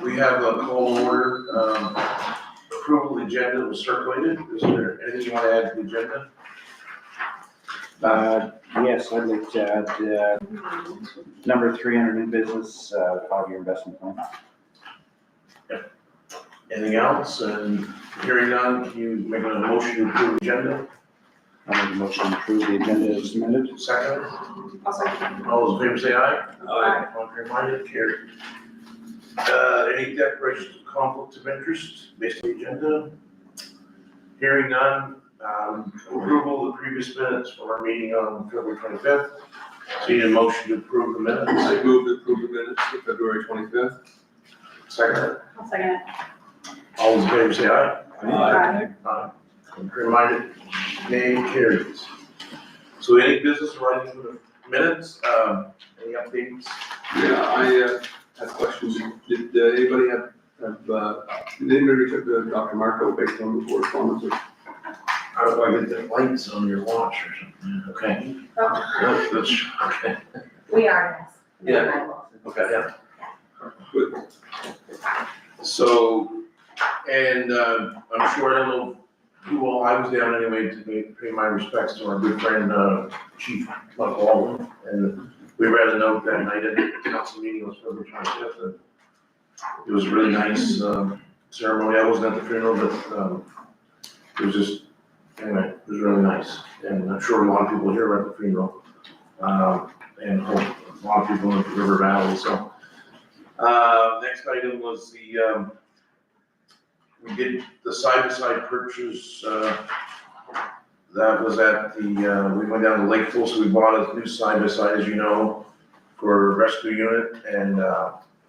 We have a call to order, approval of the agenda was circulated. Is there anything you want to add to the agenda? Yes, I'd like to add number 3 under new business, 5-year investment plan. Anything else? And hearing none, can you make a motion to approve the agenda? I make a motion to approve the agenda as submitted. Second? I'll second. All those in favor say aye. Aye. Contrary minded, carried. Any declarations of conflict of interest based on the agenda? Hearing none, approval of the previous minutes from our meeting on February 25th. So you need a motion to approve the minutes. I move to approve the minutes for February 25th. Second. I'll second it. All those in favor say aye. Aye. Aye. Contrary minded, nay, carries. So any business arising from the minutes, any updates? Yeah, I had questions. Did anybody have, did anybody reach out to Dr. Marco based on the correspondence? How do I get the lights on your watch or something? Okay. Oh, That's, okay. we are, yes. Yeah. Okay, yeah. Good. So, and I'm sure, I don't know who all, I was down anyway to pay my respects to our good friend, Chief Michael Alden. And we read a note that night at the council meeting on February 25th. And it was a really nice ceremony. I wasn't at the funeral, but it was just, anyway, it was really nice. And I'm sure a lot of people here were at the funeral. And a lot of people in the River Valley. So next item was the, we did the side-by-side purchase, that was at the, we went down to Lakeville, so we bought a new side-by-side, as you know, for a rescue unit and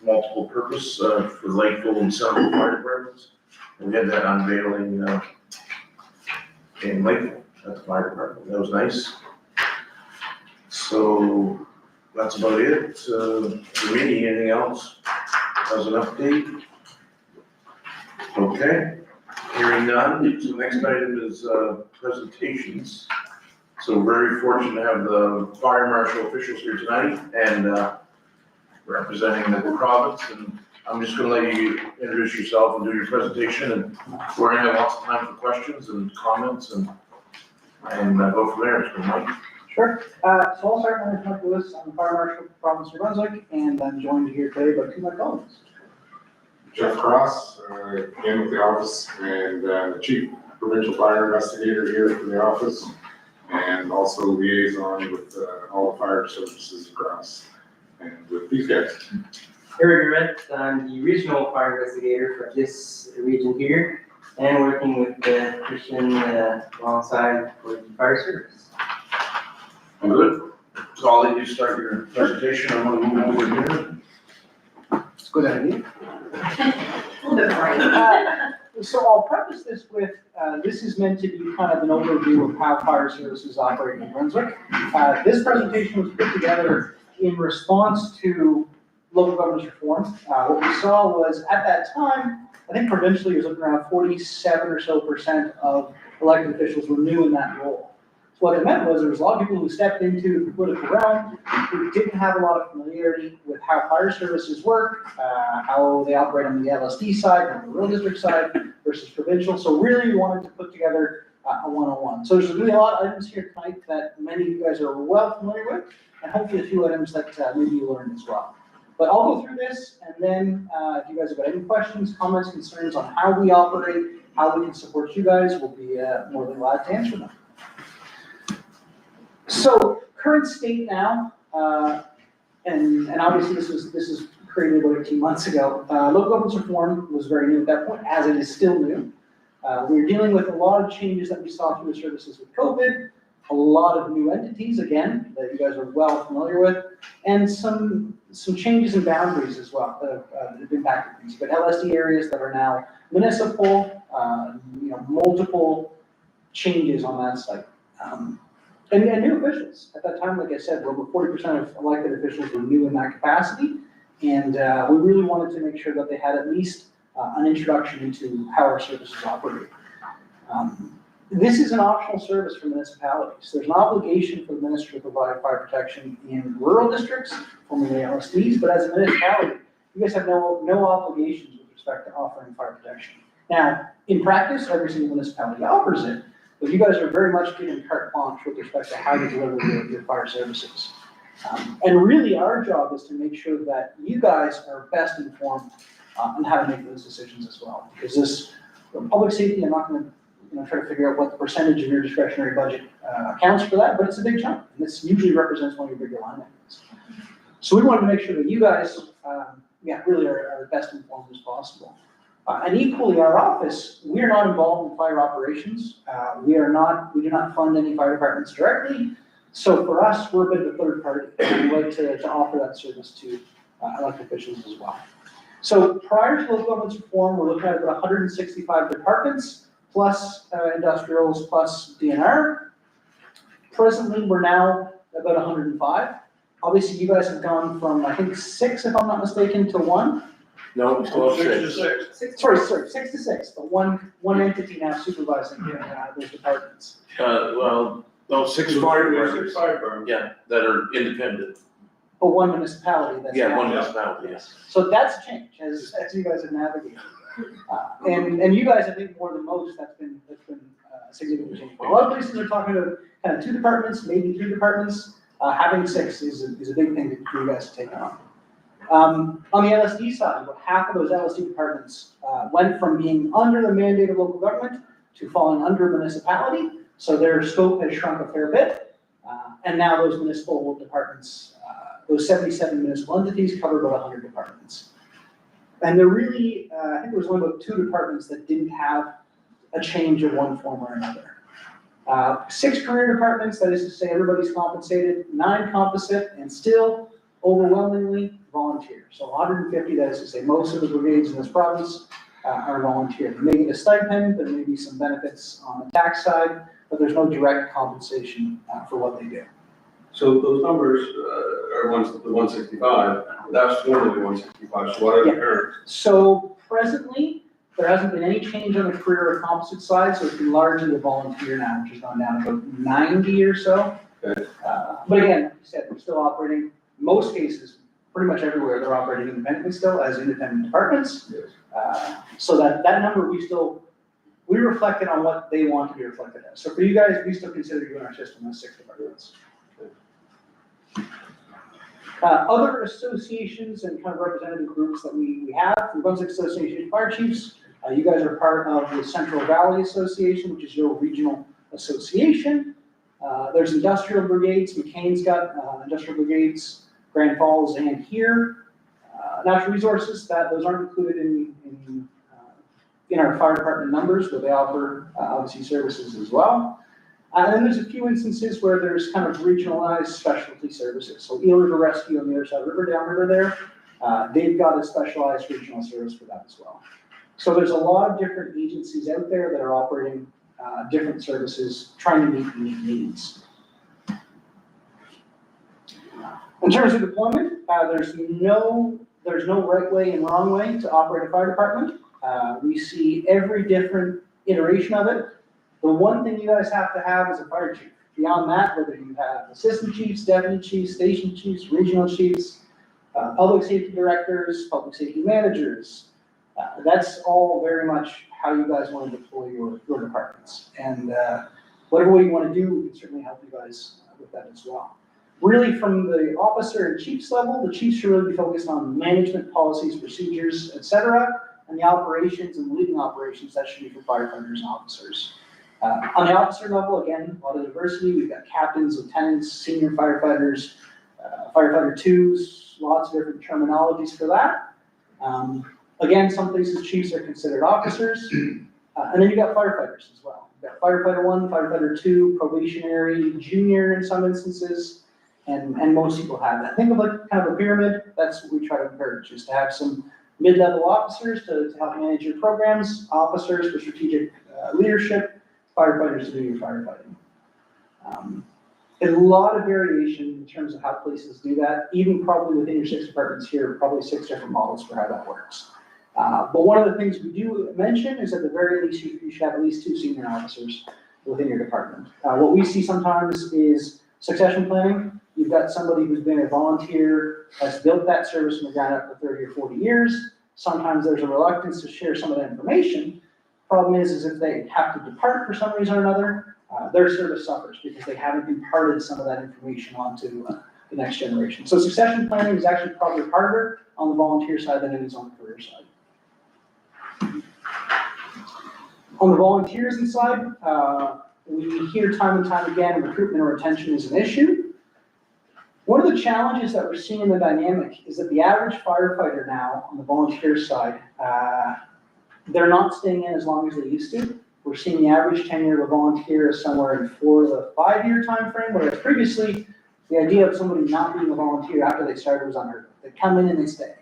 multiple purpose for Lakeville and several fire departments. And we had that unveiling in Lakeville at the fire department. That was nice. So that's about it. For me, anything else as an update? Okay, hearing none, so next item is presentations. So very fortunate to have the fire marshal officials here tonight and representing the province. And I'm just gonna let you introduce yourself and do your presentation, and we're gonna have lots of time for questions and comments and go from there. So Mike. Sure. So I'll start. My name is Mike Lewis. I'm the fire marshal of the province of New Brunswick, and I'm joined here today by 2 of my colleagues. Jeff Cross, again with the office, and the chief provincial fire investigator here for the office, and also liaison with all the fire services across, and with these guys. Eric Durrett, I'm the regional fire investigator for this region here, and working with Christian alongside for the fire service. Good. So I'll let you start your presentation. I'm gonna move over here. It's a good idea. A little bit right. So I'll preface this with, this is meant to be kind of an overview of how fire services operate in New Brunswick. This presentation was put together in response to local government reform. What we saw was, at that time, I think provincially it was looking around 47% or so of elected officials were new in that role. So what it meant was there was a lot of people who stepped into the political realm who didn't have a lot of familiarity with how fire services work, how they operate on the LSD side, on the rural district side versus provincial. So really we wanted to put together a one-on-one. So there's really a lot of items here tonight that many of you guys are well familiar with, and hopefully a few items that maybe you learned as well. But I'll go through this, and then if you guys have got any questions, comments, concerns on how we operate, how we can support you guys, we'll be more than glad to answer them. So current state now, and obviously this is created about 18 months ago. Local government reform was very new at that point, as it is still new. We were dealing with a lot of changes that we saw through the services with COVID, a lot of new entities, again, that you guys are well familiar with, and some changes in boundaries as well that have impacted things. But LSD areas that are now municipal, multiple changes on that site. And new officials. At that time, like I said, over 40% of elected officials were new in that capacity. And we really wanted to make sure that they had at least an introduction into how our services operate. This is an optional service for municipalities. There's an obligation for the ministry to provide fire protection in rural districts, formerly LSDs, but as a municipality, you guys have no obligations with respect to offering fire protection. Now, in practice, every single municipality offers it, but you guys are very much given carte blanche with respect to how to deliver your fire services. And really, our job is to make sure that you guys are best informed on how to make those decisions as well. Because this, public safety, I'm not gonna try to figure out what the percentage of your discretionary budget accounts for that, but it's a big chunk. And this usually represents one of your bigger line items. So we wanted to make sure that you guys, really are best informed as possible. And equally, our office, we are not involved in fire operations. We do not fund any fire departments directly. So for us, we're a bit of a third party, and we like to offer that service to elected officials as well. So prior to local government's reform, we're looking at about 165 departments, plus industrials, plus DNR. Presently, we're now about 105. Obviously, you guys have gone from, I think, 6, if I'm not mistaken, to 1. No, we still have 6. Sorry, 6 to 6, but one entity now supervising those departments. No, 6 fire departments. Yeah, that are independent. But one municipality that's. Yeah, now- one municipality, yes. So that's a change as you guys have navigated. And you guys, I think more than most, that's been a significant change. A lot of places are talking about kind of 2 departments, maybe 3 departments. Having 6 is a big thing for you guys to take on. On the LSD side, about half of those LSD departments went from being under the mandate of local government to falling under municipality. So their scope has shrunk a fair bit. And now those municipal departments, those 77 municipal entities cover about 100 departments. And there really, I think there was only about 2 departments that didn't have a change of one form or another. 6 career departments, that is to say everybody's compensated, 9 composite, and still overwhelmingly volunteer. So 150, that is to say most of the brigades in this province are volunteer. They may get a stipend, there may be some benefits on the tax side, but there's no direct compensation for what they do. So those numbers are the 165, that's formerly 165, so what are the current? So presently, there hasn't been any change on the career or composite side, so it's been largely a volunteer now, which has gone down to about 90 or so. Okay. But again, like you said, we're still operating, in most cases, pretty much everywhere, they're operating independently still as independent departments. Yes. So that number, we reflected on what they want to be reflected as. So for you guys, we still consider you in our system as 6 departments. Other associations and kind of representative groups that we have, the Brunswick Association of Fire Chiefs, you guys are part of the Central Valley Association, which is your regional association. There's industrial brigades, McCain's got industrial brigades, Grand Falls and here. Natural resources, those aren't included in our fire department numbers, but they offer obviously services as well. And then there's a few instances where there's kind of regionalized specialty services. So Eel River Rescue on the other side of the river, downriver there, they've got a specialized regional service for that as well. So there's a lot of different agencies out there that are operating different services, trying to meet unique needs. In terms of deployment, there's no right way and wrong way to operate a fire department. We see every different iteration of it. The one thing you guys have to have is a fire chief. Beyond that, whether you have assistant chiefs, deputy chiefs, station chiefs, regional chiefs, public safety directors, public safety managers, that's all very much how you guys want to deploy your departments. And whatever way you want to do, we can certainly help you guys with that as well. Really, from the officer and chiefs level, the chiefs should really be focused on management, policies, procedures, etc. And the operations and leading operations, that should be for firefighters and officers. On the officer level, again, a lot of diversity. We've got captains, lieutenants, senior firefighters, firefighter twos, lots of different terminologies for that. Again, some places chiefs are considered officers. And then you've got firefighters as well. You've got firefighter 1, firefighter 2, probationary, junior in some instances, and most people have that. Think of like kind of a pyramid. That's what we try to encourage, is to have some mid-level officers to help manage your programs, officers for strategic leadership, firefighters to do your firefighting. A lot of variation in terms of how places do that, even probably within your 6 departments here, probably 6 different models for how that works. But one of the things we do mention is at the very least, you should have at least 2 senior officers within your department. What we see sometimes is succession planning. you've got somebody who's been a volunteer, has built that service from the ground up for 30 or 40 years. Sometimes there's a reluctance to share some of that information. Problem is if they have to depart for some reason or another, their service suffers because they haven't imparted some of that information onto the next generation. So succession planning is actually probably harder on the volunteer side than it is on the career side. On the volunteerism side, we hear time and time again, recruitment or retention is an issue. One of the challenges that we're seeing in the dynamic is that the average firefighter now on the volunteer side, they're not staying in as long as they used to. We're seeing the average tenure of a volunteer is somewhere in 4 to 5 year time frame, whereas previously the idea of somebody not being a volunteer after they started was unheard of. They come in and they stay.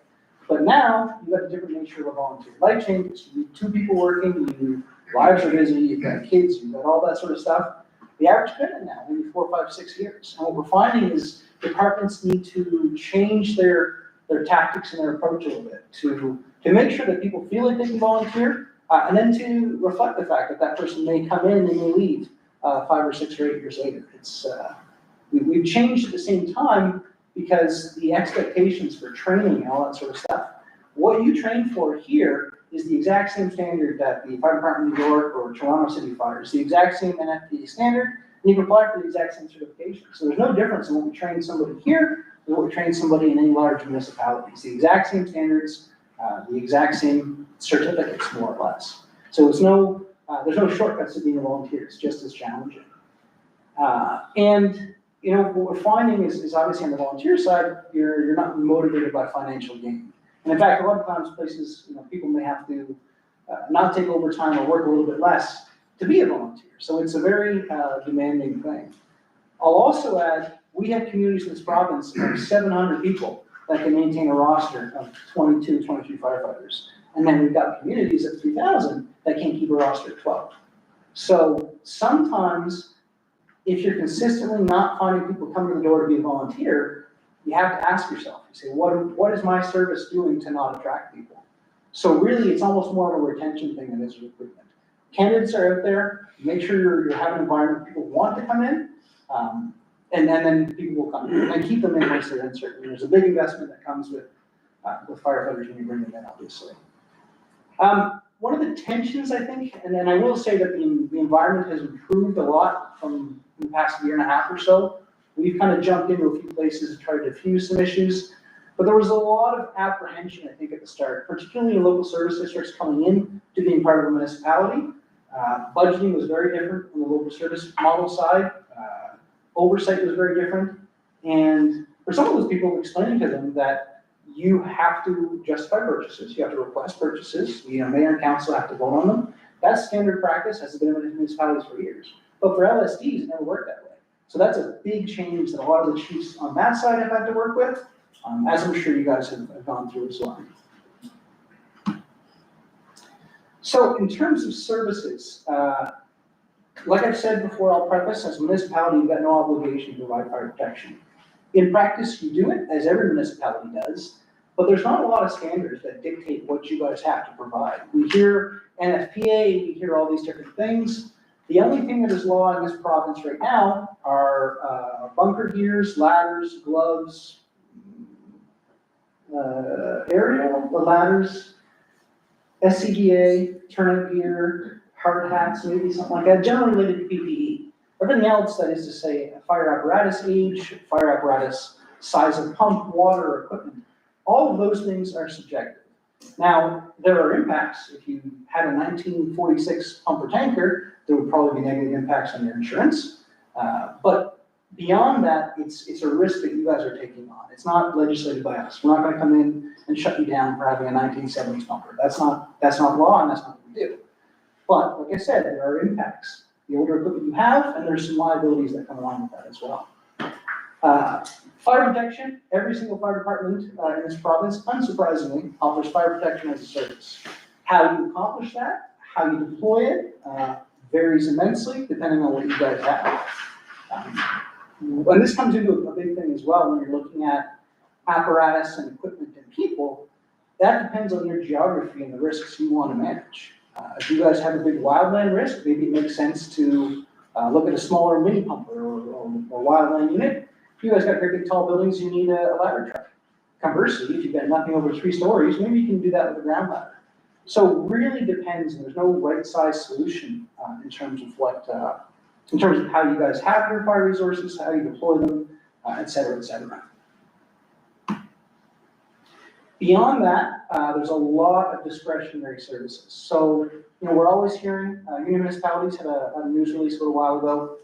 But now you've got a different nature of a volunteer. Life changes. You need 2 people working, lives are busy, you've got kids, you've got all that sort of stuff. The average commitment now, maybe 4, 5, 6 years. And what we're finding is departments need to change their tactics and their approach a little bit to make sure that people feel like they can volunteer, and then to reflect the fact that that person may come in and they may leave 5 or 6 or 8 years later. It's we've changed at the same time because the expectations for training and all that sort of stuff. What you train for here is the exact same standard that the Fire Department of New York or Toronto City Fire is, the exact same NFPA standard, and you can apply for the exact same certification. So there's no difference in what we train somebody here and what we train somebody in any large municipality. It's the exact same standards, the exact same certificates, more or less. So it's there's no shortcuts to being a volunteer. It's just as challenging. And what we're finding is obviously on the volunteer side, you're not motivated by financial gain. And in fact, a lot of times places, people may have to not take overtime or work a little bit less to be a volunteer. So it's a very demanding thing. I'll also add, we have communities in this province of 700 people that can maintain a roster of 22, 23 firefighters. And then we've got communities of 3,000 that can't keep a roster of 12. So sometimes, if you're consistently not finding people coming to the door to be a volunteer, you have to ask yourself, you say, what is my service doing to not attract people? So really, it's almost more of a retention thing than it is recruitment. Candidates are out there, make sure you're having an environment where people want to come in, and then people will come in, and keep them in once they're in. Certainly, there's a big investment that comes with firefighters when you bring them in, obviously. One of the tensions, I think, and then I will say that the environment has improved a lot from the past year and a half or so. We've kind of jumped into a few places to try to diffuse some issues, but there was a lot of apprehension, I think, at the start, particularly in local service districts coming in to being part of a municipality. Budgeting was very different on the local service model side. Oversight was very different. And for some of those people, explaining to them that you have to justify purchases, you have to request purchases, mayor and council have to vote on them. That's standard practice, has been in municipalities for years. But for LSDs, it never worked that way. So that's a big change that a lot of the chiefs on that side have had to work with, as I'm sure you guys have gone through as well. So in terms of services, like I've said before, I'll preface, as a municipality, you've got no obligation to provide fire protection. In practice, you do it, as every municipality does, but there's not a lot of standards that dictate what you guys have to provide. We hear NFPA, we hear all these different things. The only thing that is law in this province right now are bunker gears, ladders, gloves, aerial ladders, SCBA, turnout gear, hard hats, maybe something like that, generally related to PPE. Everything else, that is to say, fire apparatus age, fire apparatus size of pump, water, or equipment, all of those things are subjective. Now, there are impacts. If you had a 1946 pumper tanker, there would probably be negative impacts on your insurance. But beyond that, it's a risk that you guys are taking on. It's not legislated by us. We're not going to come in and shut you down for having a 1970s pumper. That's not law, and that's not what we do. But like I said, there are impacts. The older equipment you have, and there's some liabilities that come along with that as well. Fire protection, every single fire department in this province, unsurprisingly, offers fire protection as a service. How you accomplish that, how you deploy it, varies immensely depending on what you guys have. And this comes into a big thing as well when you're looking at apparatus and equipment and people. That depends on your geography and the risks you want to manage. If you guys have a big wildland risk, maybe it makes sense to look at a smaller mini pumper or wildland unit. If you guys got great big tall buildings, you need a ladder truck. Conversely, if you've got nothing over 3 stories, maybe you can do that with a ground ladder. So it really depends, and there's no right size solution in terms of in terms of how you guys have your fire resources, how you deploy them, et cetera, et cetera. Beyond that, there's a lot of discretionary services. So, we're always hearing, municipalities had a news release a little while ago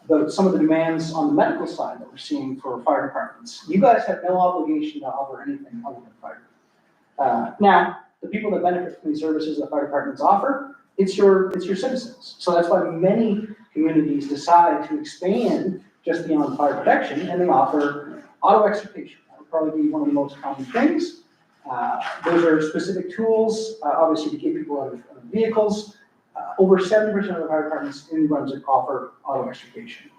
about some of the demands on the medical side that we're seeing for fire departments. You guys have no obligation to offer anything other than fire. Now, the people that benefit from these services that fire departments offer, it's your citizens. So that's why many communities decide to expand just beyond fire protection, and they offer auto extrication. That would probably be one of the most common things. Those are specific tools, obviously to get people out of vehicles. Over 70% of the fire departments in New Brunswick offer auto extrication.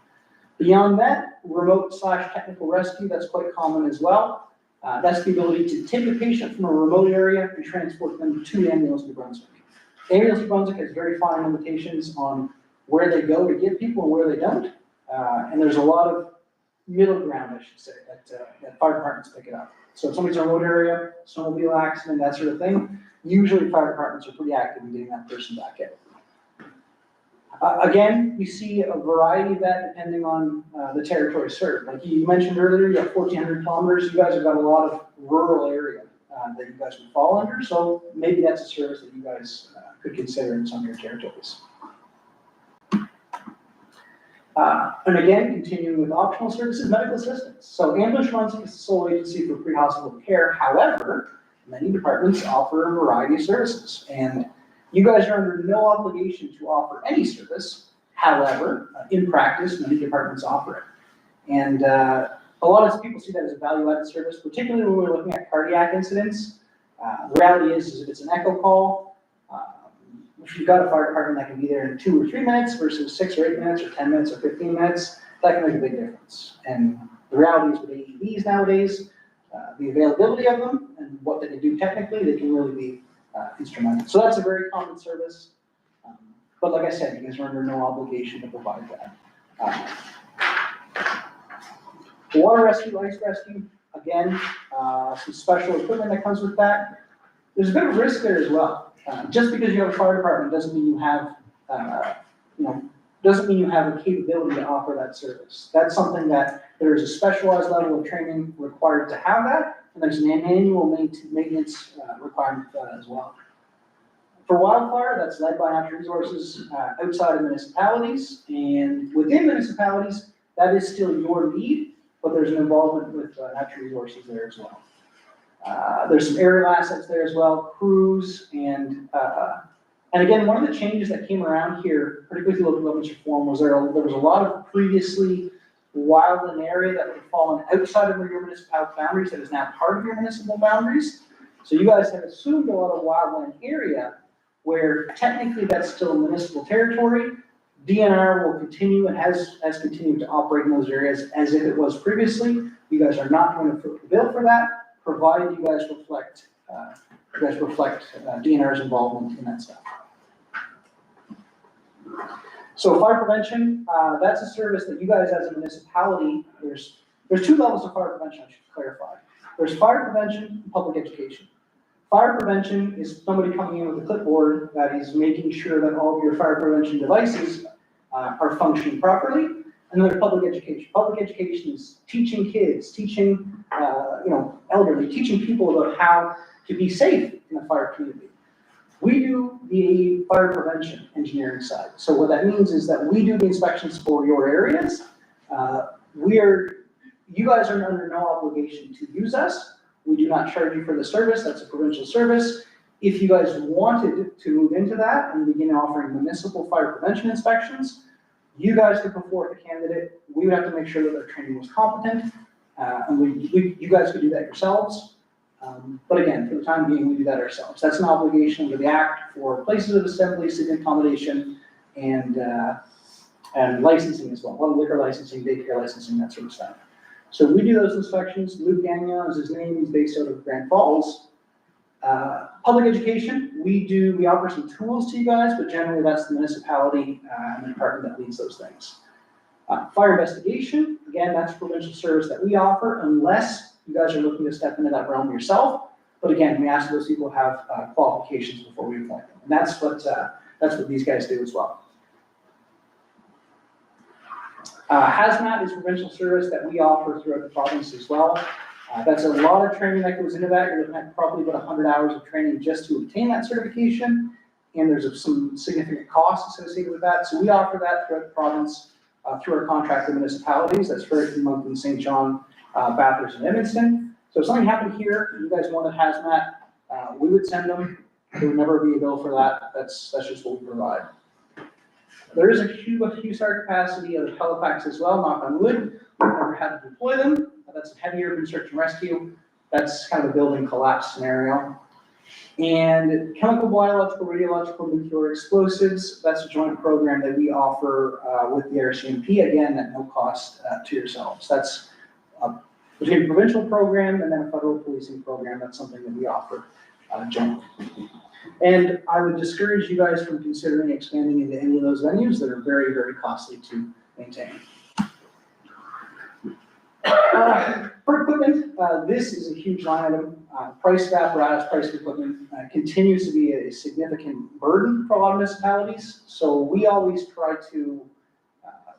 Beyond that, remote/technical rescue, that's quite common as well. That's the ability to take a patient from a remote area and transport them to Ambulance New Brunswick. Ambulance New Brunswick has very fine limitations on where they go to get people and where they don't. And there's a lot of middle ground, I should say, that fire departments pick it up. So if somebody's in a remote area, snowmobile accident, that sort of thing, usually fire departments are pretty active in getting that person back in. Again, we see a variety of that depending on the territory served. Like you mentioned earlier, you have 1,400 kilometers. You guys have got a lot of rural area that you guys would fall under. So maybe that's a service that you guys could consider in some of your territories. And again, continuing with optional services, medical assistance. So Ambulance New Brunswick is the sole agency for pre-hospital care. However, many departments offer a variety of services. And you guys are under no obligation to offer any service. However, in practice, many departments offer it. And a lot of people see that as a value-added service, particularly when we're looking at cardiac incidents. The reality is if it's an echo call, if you've got a fire department that can be there in 2 or 3 minutes versus 6 or 8 minutes or 10 minutes or 15 minutes, that can make a big difference. And the reality is with AEDs nowadays, the availability of them and what they can do technically, they can really be instrumental. So that's a very common service. But like I said, you guys are under no obligation to provide that. Water rescue, ice rescue, again, some special equipment that comes with that. There's a bit of risk there as well. Just because you have a fire department doesn't mean you have, doesn't mean you have a capability to offer that service. That's something that there is a specialized level of training required to have that, and there's an annual maintenance requirement for that as well. For wildfire, that's led by natural resources outside of municipalities, and within municipalities, that is still your lead, but there's an involvement with natural resources there as well. There's some aerial assets there as well, crews, and again, one of the changes that came around here, particularly through local government reform, was there was a lot of previously wildland area that would have fallen outside of your municipal boundaries that is now part of your municipal boundaries. So you guys have assumed a lot of wildland area where technically that's still municipal territory. DNR will continue and has continued to operate in those areas as if it was previously. You guys are not going to foot the bill for that, provided you guys reflect DNR's involvement in that stuff. So fire prevention, that's a service that you guys as a municipality, there's 2 levels of fire prevention, I should clarify. There's fire prevention and public education. Fire prevention is somebody coming in with a clipboard that is making sure that all of your fire prevention devices are functioning properly. And then there's public education. Public education is teaching kids, teaching elderly, teaching people about how to be safe in a fire community. We do the fire prevention engineering side. So what that means is that we do the inspections for your areas. You guys are under no obligation to use us. We do not charge you for the service. That's a provincial service. If you guys wanted to move into that and begin offering municipal fire prevention inspections, you guys could put forth a candidate. We would have to make sure that their training was competent, and you guys could do that yourselves. But again, for the time being, we do that ourselves. That's an obligation under the Act for places of assembly, civic accommodation, and licensing as well. Liquor licensing, daycare licensing, that sort of stuff. So we do those inspections. Luke Gagnon is his name. He's based out of Grand Falls. Public education, we offer some tools to you guys, but generally that's the municipality and the department that leads those things. Fire investigation, again, that's provincial service that we offer unless you guys are looking to step into that realm yourself. But again, we ask those people to have qualifications before we appoint them. And that's what these guys do as well. Hazmat is provincial service that we offer throughout the province as well. That's a lot of training that goes into that. You're looking at probably about 100 hours of training just to obtain that certification. And there's some significant costs associated with that. So we offer that throughout the province through our contract with municipalities. That's Carleton, Moncton, St. John, Bathurst, and Edmundston. So if something happened here, you guys wanted hazmat, we would send them. There would never be a bill for that. That's just what we provide. There is a QSR capacity of Halifax as well, knock on wood. We've never had to deploy them. That's a heavy urban search and rescue. That's kind of a building collapse scenario. And chemical, biological, radiological, nuclear explosives, that's a joint program that we offer with the RCMP, again, at no cost to yourselves. That's between a provincial program and then a federal policing program. That's something that we offer jointly. And I would discourage you guys from considering expanding into any of those venues that are very, very costly to maintain. For equipment, this is a huge line item. Price of apparatus, price of equipment continues to be a significant burden for a lot of municipalities. So we always try to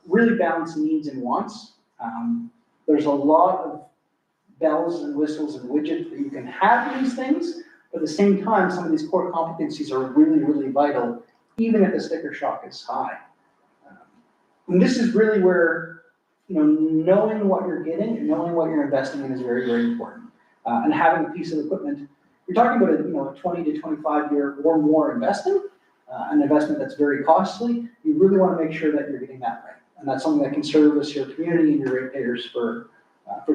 really balance needs and wants. There's a lot of bells and whistles and widgets that you can have in these things, but at the same time, some of these core competencies are really, really vital, even if the sticker shock is high. And this is really where, knowing what you're getting and knowing what you're investing in is very, very important. And having a piece of equipment, you're talking about a 20 to 25 year or more investment, an investment that's very costly. You really want to make sure that you're getting that right. And that's something that can service your community and your ratepayers for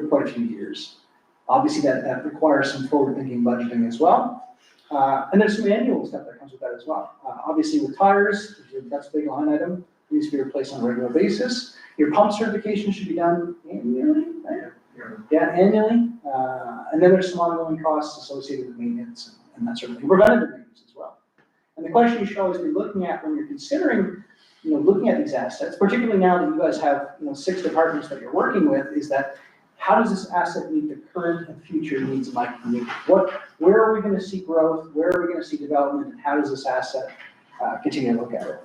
quite a few years. Obviously, that requires some forward-thinking budgeting as well. And there's some annual stuff that comes with that as well. Obviously, with tires, that's a big line item. It needs to be replaced on a regular basis. Your pump certification should be done annually, right? Yeah, annually. And then there's some ongoing costs associated with maintenance and that sort of thing. Preventative maintenance as well. And the question you should always be looking at when you're considering, looking at these assets, particularly now that you guys have, 6 departments that you're working with, is that how does this asset meet the current and future needs of my community? Where are we going to see growth? Where are we going to see development? And how does this asset continue to look at it?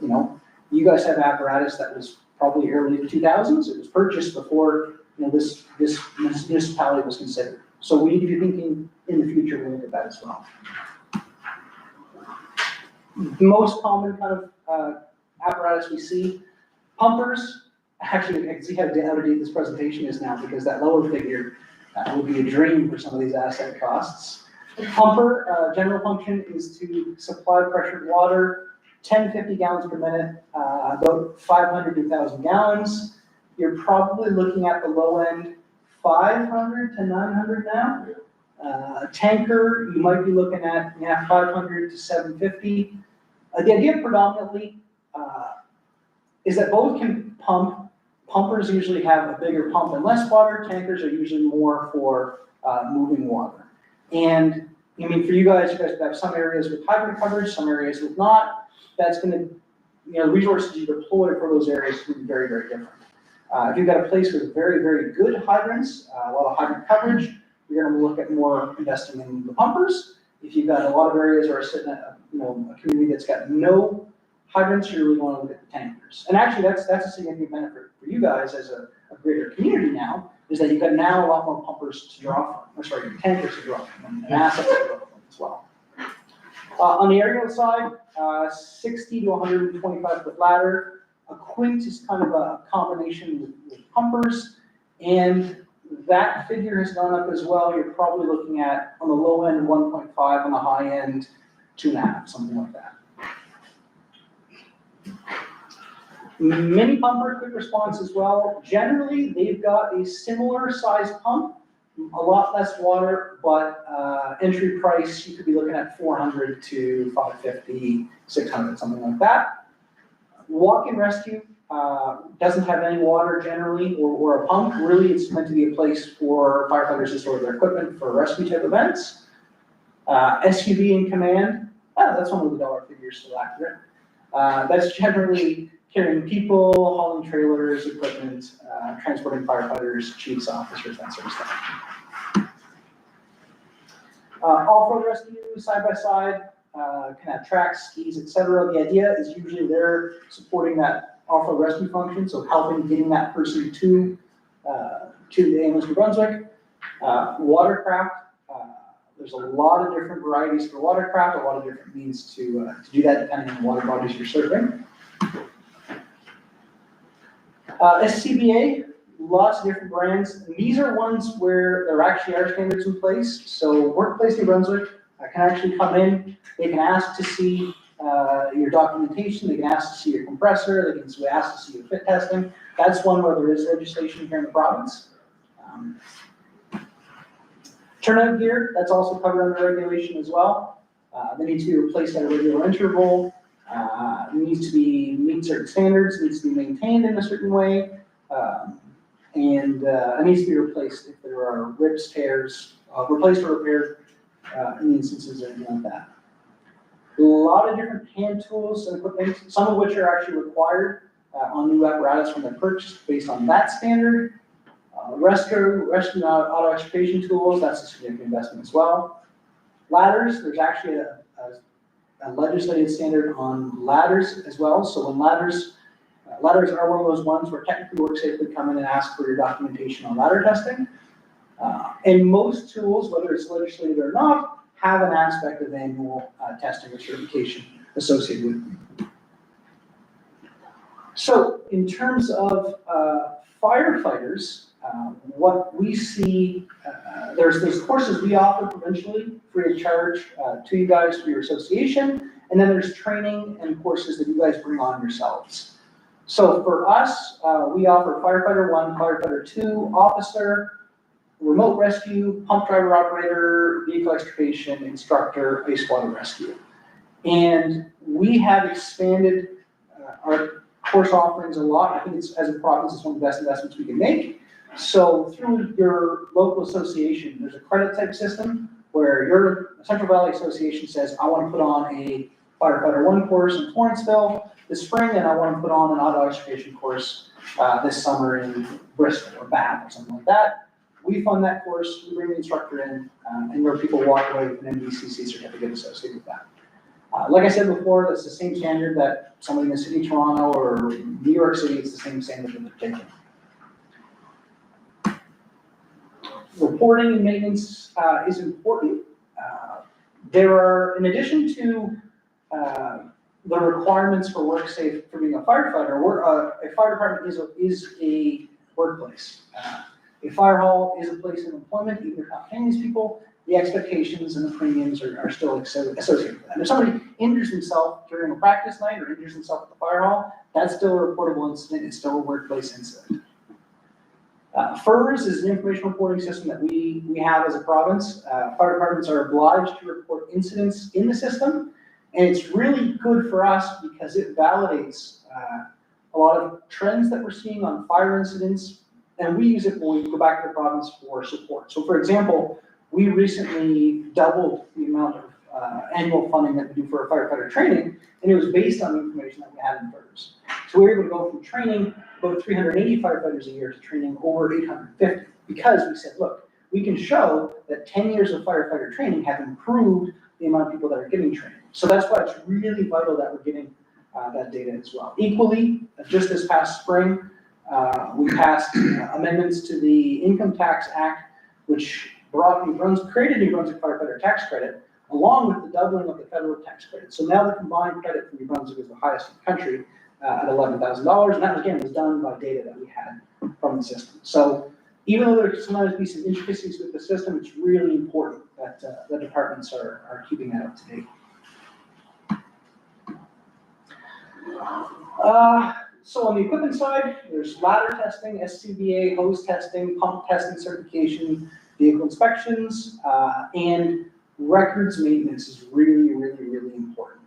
You guys have apparatus that was probably early 2000s. It was purchased before this municipality was considered. So we need to be thinking in the future when we look at that as well. The most common kind of apparatus we see, pumpers. Actually, I can see how out of date this presentation is now, because that lower figure would be a dream for some of these asset costs. Pumper, general function is to supply pressured water, 10-50 gallons per minute, about 500 to 1,000 gallons. You're probably looking at the low end, 500 to 900 now. Tanker, you might be looking at 500 to 750. The idea predominantly is that both can pump. Pumpers usually have a bigger pump and less water. Tankers are usually more for moving water. And for you guys have some areas with hydrant coverage, some areas with not. That's going to, the resources you deploy for those areas can be very, very different. If you've got a place with very, very good hydrants, a lot of hydrant coverage, you're going to look at more investing in the pumpers. If you've got a lot of areas that are sitting at a community that's got no hydrants, you really want to look at the tankers. And actually, that's a significant benefit for you guys as a greater community now, is that you've got now a lot more pumpers to draw from, tankers to draw from, and assets to draw from as well. On the aerial side, 60 to 125 foot ladder. A quint is kind of a combination with pumpers, and that figure has gone up as well. You're probably looking at, on the low end, 1.5, on the high end, 2.5, something like that. Mini pumper, quick response as well. Generally, they've got a similar size pump, a lot less water, but entry price, you could be looking at 400 to 550, 600, something like that. Walk-in rescue doesn't have any water generally, or a pump. Really, it's meant to be a place for firefighters to store their equipment for rescue type events. SUV in command, that's one of the dollar figures still accurate. That's generally carrying people, hauling trailers, equipment, transporting firefighters, chiefs, officers, that sort of stuff. Off-road rescue, side by side, can have tracks, skis, etc. The idea is usually they're supporting that off-road rescue function, so helping getting that person to the ambulance New Brunswick. Watercraft, there's a lot of different varieties for watercraft, a lot of different means to do that depending on the water bodies you're serving. SCBA, lots of different brands. And these are ones where there actually are standards in place. So Workplace New Brunswick can actually come in, they can ask to see your documentation, they can ask to see your compressor, they can ask to see your fit testing. That's one where there is legislation here in the province. Turnout gear, that's also covered under regulation as well. They need to be replaced at a regular interval. It needs to meet certain standards, needs to be maintained in a certain way. And it needs to be replaced if there are rips, tears, replaced or repaired in the instances or anything like that. A lot of different hand tools and equipment, some of which are actually required on new apparatus when they're purchased based on that standard. Rescue and auto extrication tools, that's a significant investment as well. Ladders, there's actually a legislated standard on ladders as well. So when ladders are one of those ones where technically WorkSafe could come in and ask for your documentation on ladder testing. And most tools, whether it's legislated or not, have an aspect of annual testing or certification associated with them. So in terms of firefighters, what we see, there's courses we offer provincially, free of charge to you guys for your association, and then there's training and courses that you guys bring on yourselves. So for us, we offer Firefighter 1, Firefighter 2, Officer, Remote Rescue, Pump Driver Operator, Vehicle Extrication, Instructor, Wastewater Rescue. And we have expanded our course offerings a lot. I think it's, as a province, it's one of the best investments we can make. So through your local association, there's a credit type system where your Central Valley Association says, I want to put on a Firefighter 1 course in Florenceville this spring, and I want to put on an auto extrication course this summer in Bristol or Bath or something like that. We fund that course, we bring the instructor in, and where people walk away with an MVCC certificate associated with that. Like I said before, that's the same standard that somebody in the city of Toronto or New York City, it's the same standard that they're taking. Reporting and maintenance is important. There are, in addition to the requirements for WorkSafe for being a firefighter, a fire department is a workplace. A fire hall is a place of employment, even if you're not paying these people, the expectations and the premiums are still associated with that. If somebody injures himself during a practice night or injures himself at the fire hall, that's still a reportable incident, it's still a workplace incident. FERS is an information reporting system that we have as a province. Fire departments are obliged to report incidents in the system, and it's really good for us because it validates a lot of trends that we're seeing on fire incidents, and we use it when we go back to the province for support. So for example, we recently doubled the amount of annual funding that we do for our firefighter training, and it was based on the information that we had in FERS. So we were able to go from training about 380 firefighters a year to training over 850, because we said, look, we can show that 10 years of firefighter training have improved the amount of people that are getting training. So that's why it's really vital that we're getting that data as well. Equally, just this past spring, we passed amendments to the Income Tax Act, which created New Brunswick Firefighter Tax Credit, along with the doubling of the federal tax credit. So now the combined credit for New Brunswick is the highest in the country at $11,000, and that again was done by data that we had from the system. So even though there can sometimes be some intricacies with the system, it's really important that the departments are keeping that up to date. So on the equipment side, there's ladder testing, SCBA, hose testing, pump testing certification, vehicle inspections, and records maintenance is really, really, really important.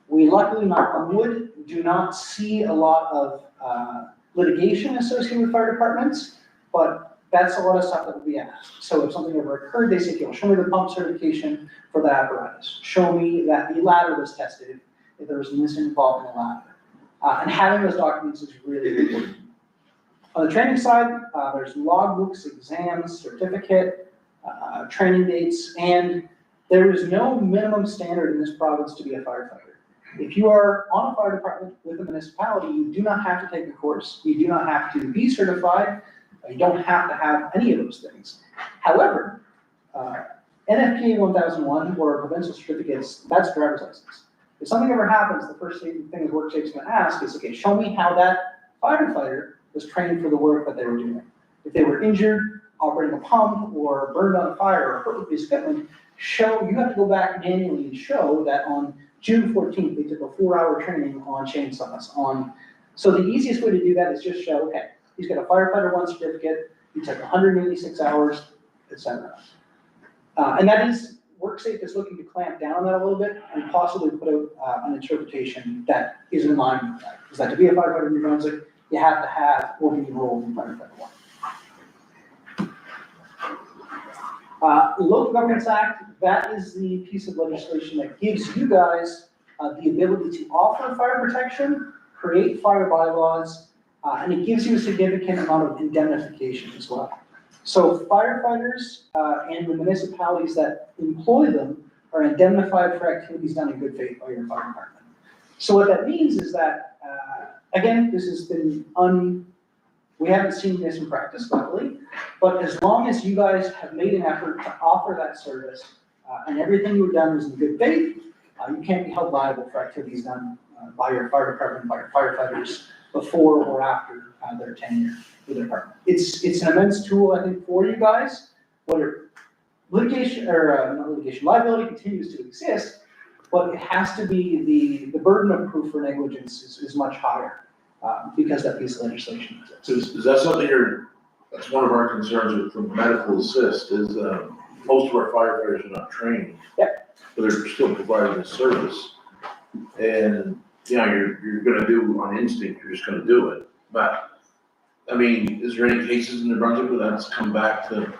We luckily, knock on wood, do not see a lot of litigation associated with fire departments, but that's a lot of stuff that will be asked. So if something ever occurred, they say, show me the pump certification for that apparatus. Show me that the ladder was tested. if there was an incident involving a ladder. And having those documents is really important. On the training side, there's logbooks, exams, certificate, training dates, and there is no minimum standard in this province to be a firefighter. If you are on a fire department with a municipality, you do not have to take a course. You do not have to be certified. You don't have to have any of those things. However, NFPA 1001 or provincial certificates, that's driver's license. If something ever happens, the first thing the work safe's gonna ask is, okay, show me how that firefighter was trained for the work that they were doing. If they were injured, operating a pump, or burned on fire, or hurt with piece of equipment, you have to go back manually and show that on June 14th, they took a 4-hour training on chainsaws. So the easiest way to do that is just show, okay, he's got a firefighter 1 certificate, he took 186 hours, etc. And that is, WorkSafe is looking to clamp down on that a little bit and possibly put out an interpretation that is in line with that. Is that to be a firefighter in New Brunswick, you have to have or be enrolled in firefighter 1. Local Governments Act, that is the piece of legislation that gives you guys the ability to offer fire protection, create fire bylaws, and it gives you a significant amount of indemnification as well. So firefighters and the municipalities that employ them are indemnified for activities done in good faith by your fire department. So what that means is that, again, this has been we haven't seen this in practice, luckily, but as long as you guys have made an effort to offer that service and everything you've done is in good faith, you can't be held liable for activities done by your fire department, by your firefighters before or after their tenure with their department. It's an immense tool, I think, for you guys. Whether litigation or not litigation, liability continues to exist, but it has to be the burden of proof for negligence is much higher because that piece of legislation exists. So is that something that's one of our concerns with the medical assist is most of our firefighters are not trained. Yep. But they're still providing the service. And, you're gonna do on instinct, you're just gonna do it. But, I mean, is there any cases in New Brunswick where that's come back to,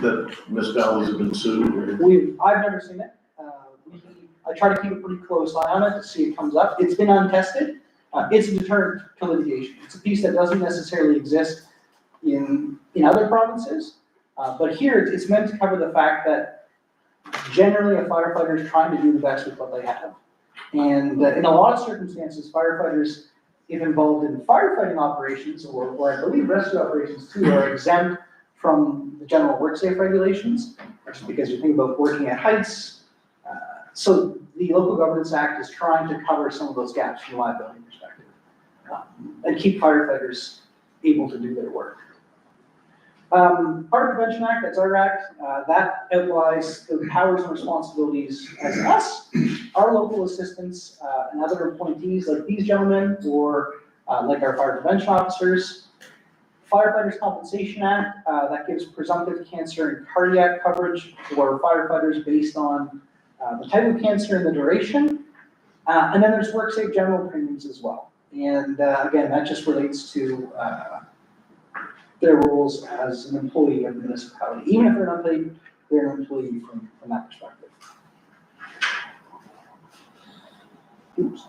that municipalities have been sued? Or? I've never seen it. I try to keep a pretty close eye on it to see it comes up. It's been untested. It's a deterrent to litigation. It's a piece that doesn't necessarily exist in other provinces. But here it's meant to cover the fact that generally a firefighter is trying to do the best with what they have. And in a lot of circumstances, firefighters, if involved in firefighting operations or I believe rescue operations too, are exempt from the general work-safe regulations, just because you think about working at heights. So the Local Governance Act is trying to cover some of those gaps from a liability perspective and keep firefighters able to do their work. Fire Prevention Act, that's our act, that outlines the powers and responsibilities as us, our local assistants, and other appointees like these gentlemen, or like our fire prevention officers. Firefighters Compensation Act, that gives presumptive cancer and cardiac coverage for firefighters based on the type of cancer and the duration. And then there's WorkSafe general premiums as well. And again, that just relates to their roles as an employee of the municipality. Even if they're not paid, they're an employee from that perspective. Oops.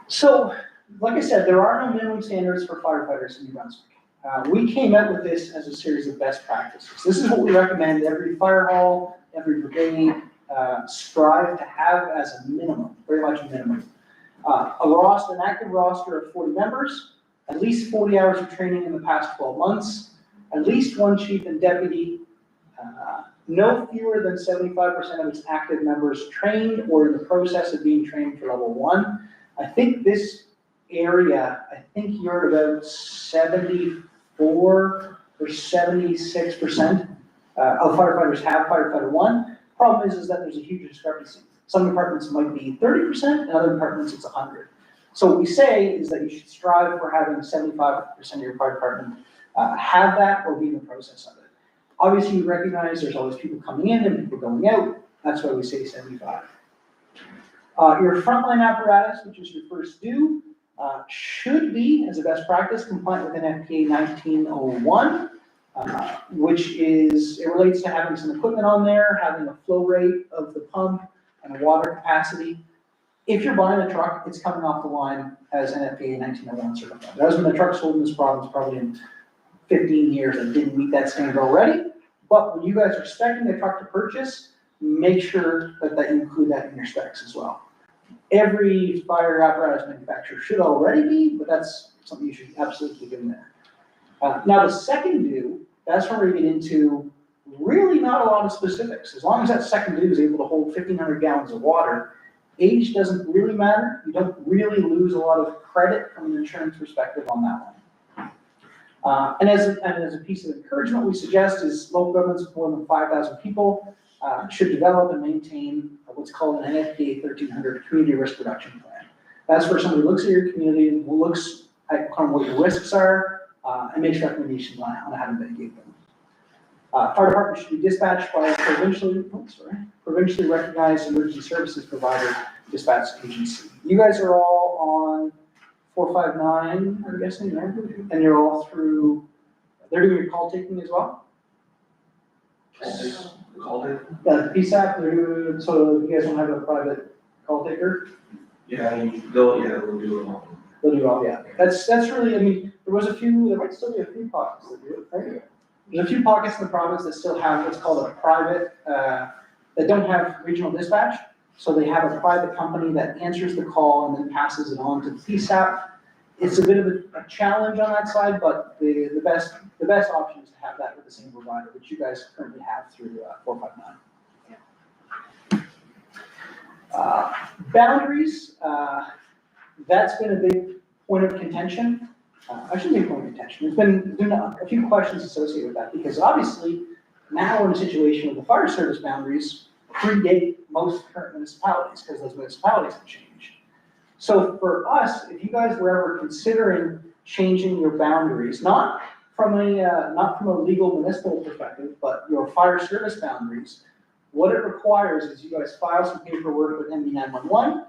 So, like I said, there are no minimum standards for firefighters in New Brunswick. We came out with this as a series of best practices. This is what we recommend every fire hall, every brigade strive to have as a minimum, very much a minimum. An active roster of 40 members, at least 40 hours of training in the past 12 months, at least one chief and deputy, no fewer than 75% of its active members trained or in the process of being trained for level 1. I think this area, you're at about 74 or 76% of firefighters have firefighter 1. Problem is that there's a huge discrepancy. Some departments might be 30%, and other departments it's 100. So what we say is that you should strive for having 75% of your fire department have that or be in the process of it. Obviously, you recognize there's always people coming in and people going out. That's why we say 75. Your frontline apparatus, which is your first due, should be, as a best practice, compliant with NFPA 1901, which is, it relates to having some equipment on there, having a flow rate of the pump and a water capacity. if you're buying a truck, it's coming off the line as NFPA 1901 certified. There hasn't been a truck sold in this province probably in 15 years that didn't meet that standard already. But when you guys are specing a truck to purchase, make sure that you include that in your specs as well. Every fire apparatus manufacturer should already be, but that's something you should absolutely keep in there. Now the second due, that's where we get into really not a lot of specifics. As long as that second due is able to hold 1,500 gallons of water, age doesn't really matter. You don't really lose a lot of credit from an insurance perspective on that one. And as a piece of encouragement, we suggest is local governments with more than 5,000 people should develop and maintain what's called an NFPA 1300 community risk reduction plan. That's where somebody looks at your community, looks at kind of what your risks are, and makes recommendations on how to mitigate them. Fire department should be dispatched by a provincially recognized emergency services provider dispatch agency. You guys are all on 459, I'm guessing, right? And you're all through, they're doing your call taking as well? Called it? The PSAP, they're doing, so you guys don't have a private call taker? Yeah, they'll do it all. They'll do all, yeah. That's really, I mean, there might still be a few pockets that do it, right? There's a few pockets in the province that still have what's called a private, that don't have regional dispatch. So they have a private company that answers the call and then passes it on to the PSAP. It's a bit of a challenge on that side, but the best option is to have that with the same provider, which you guys currently have through 459. Boundaries, that's been a big point of contention. I shouldn't say point of contention. There's been a few questions associated with that because obviously now we're in a situation where the fire service boundaries predate most current municipalities because those municipalities have changed. So for us, if you guys were ever considering changing your boundaries, not from a legal municipal perspective, but your fire service boundaries, what it requires is you guys file some paperwork with MD 911.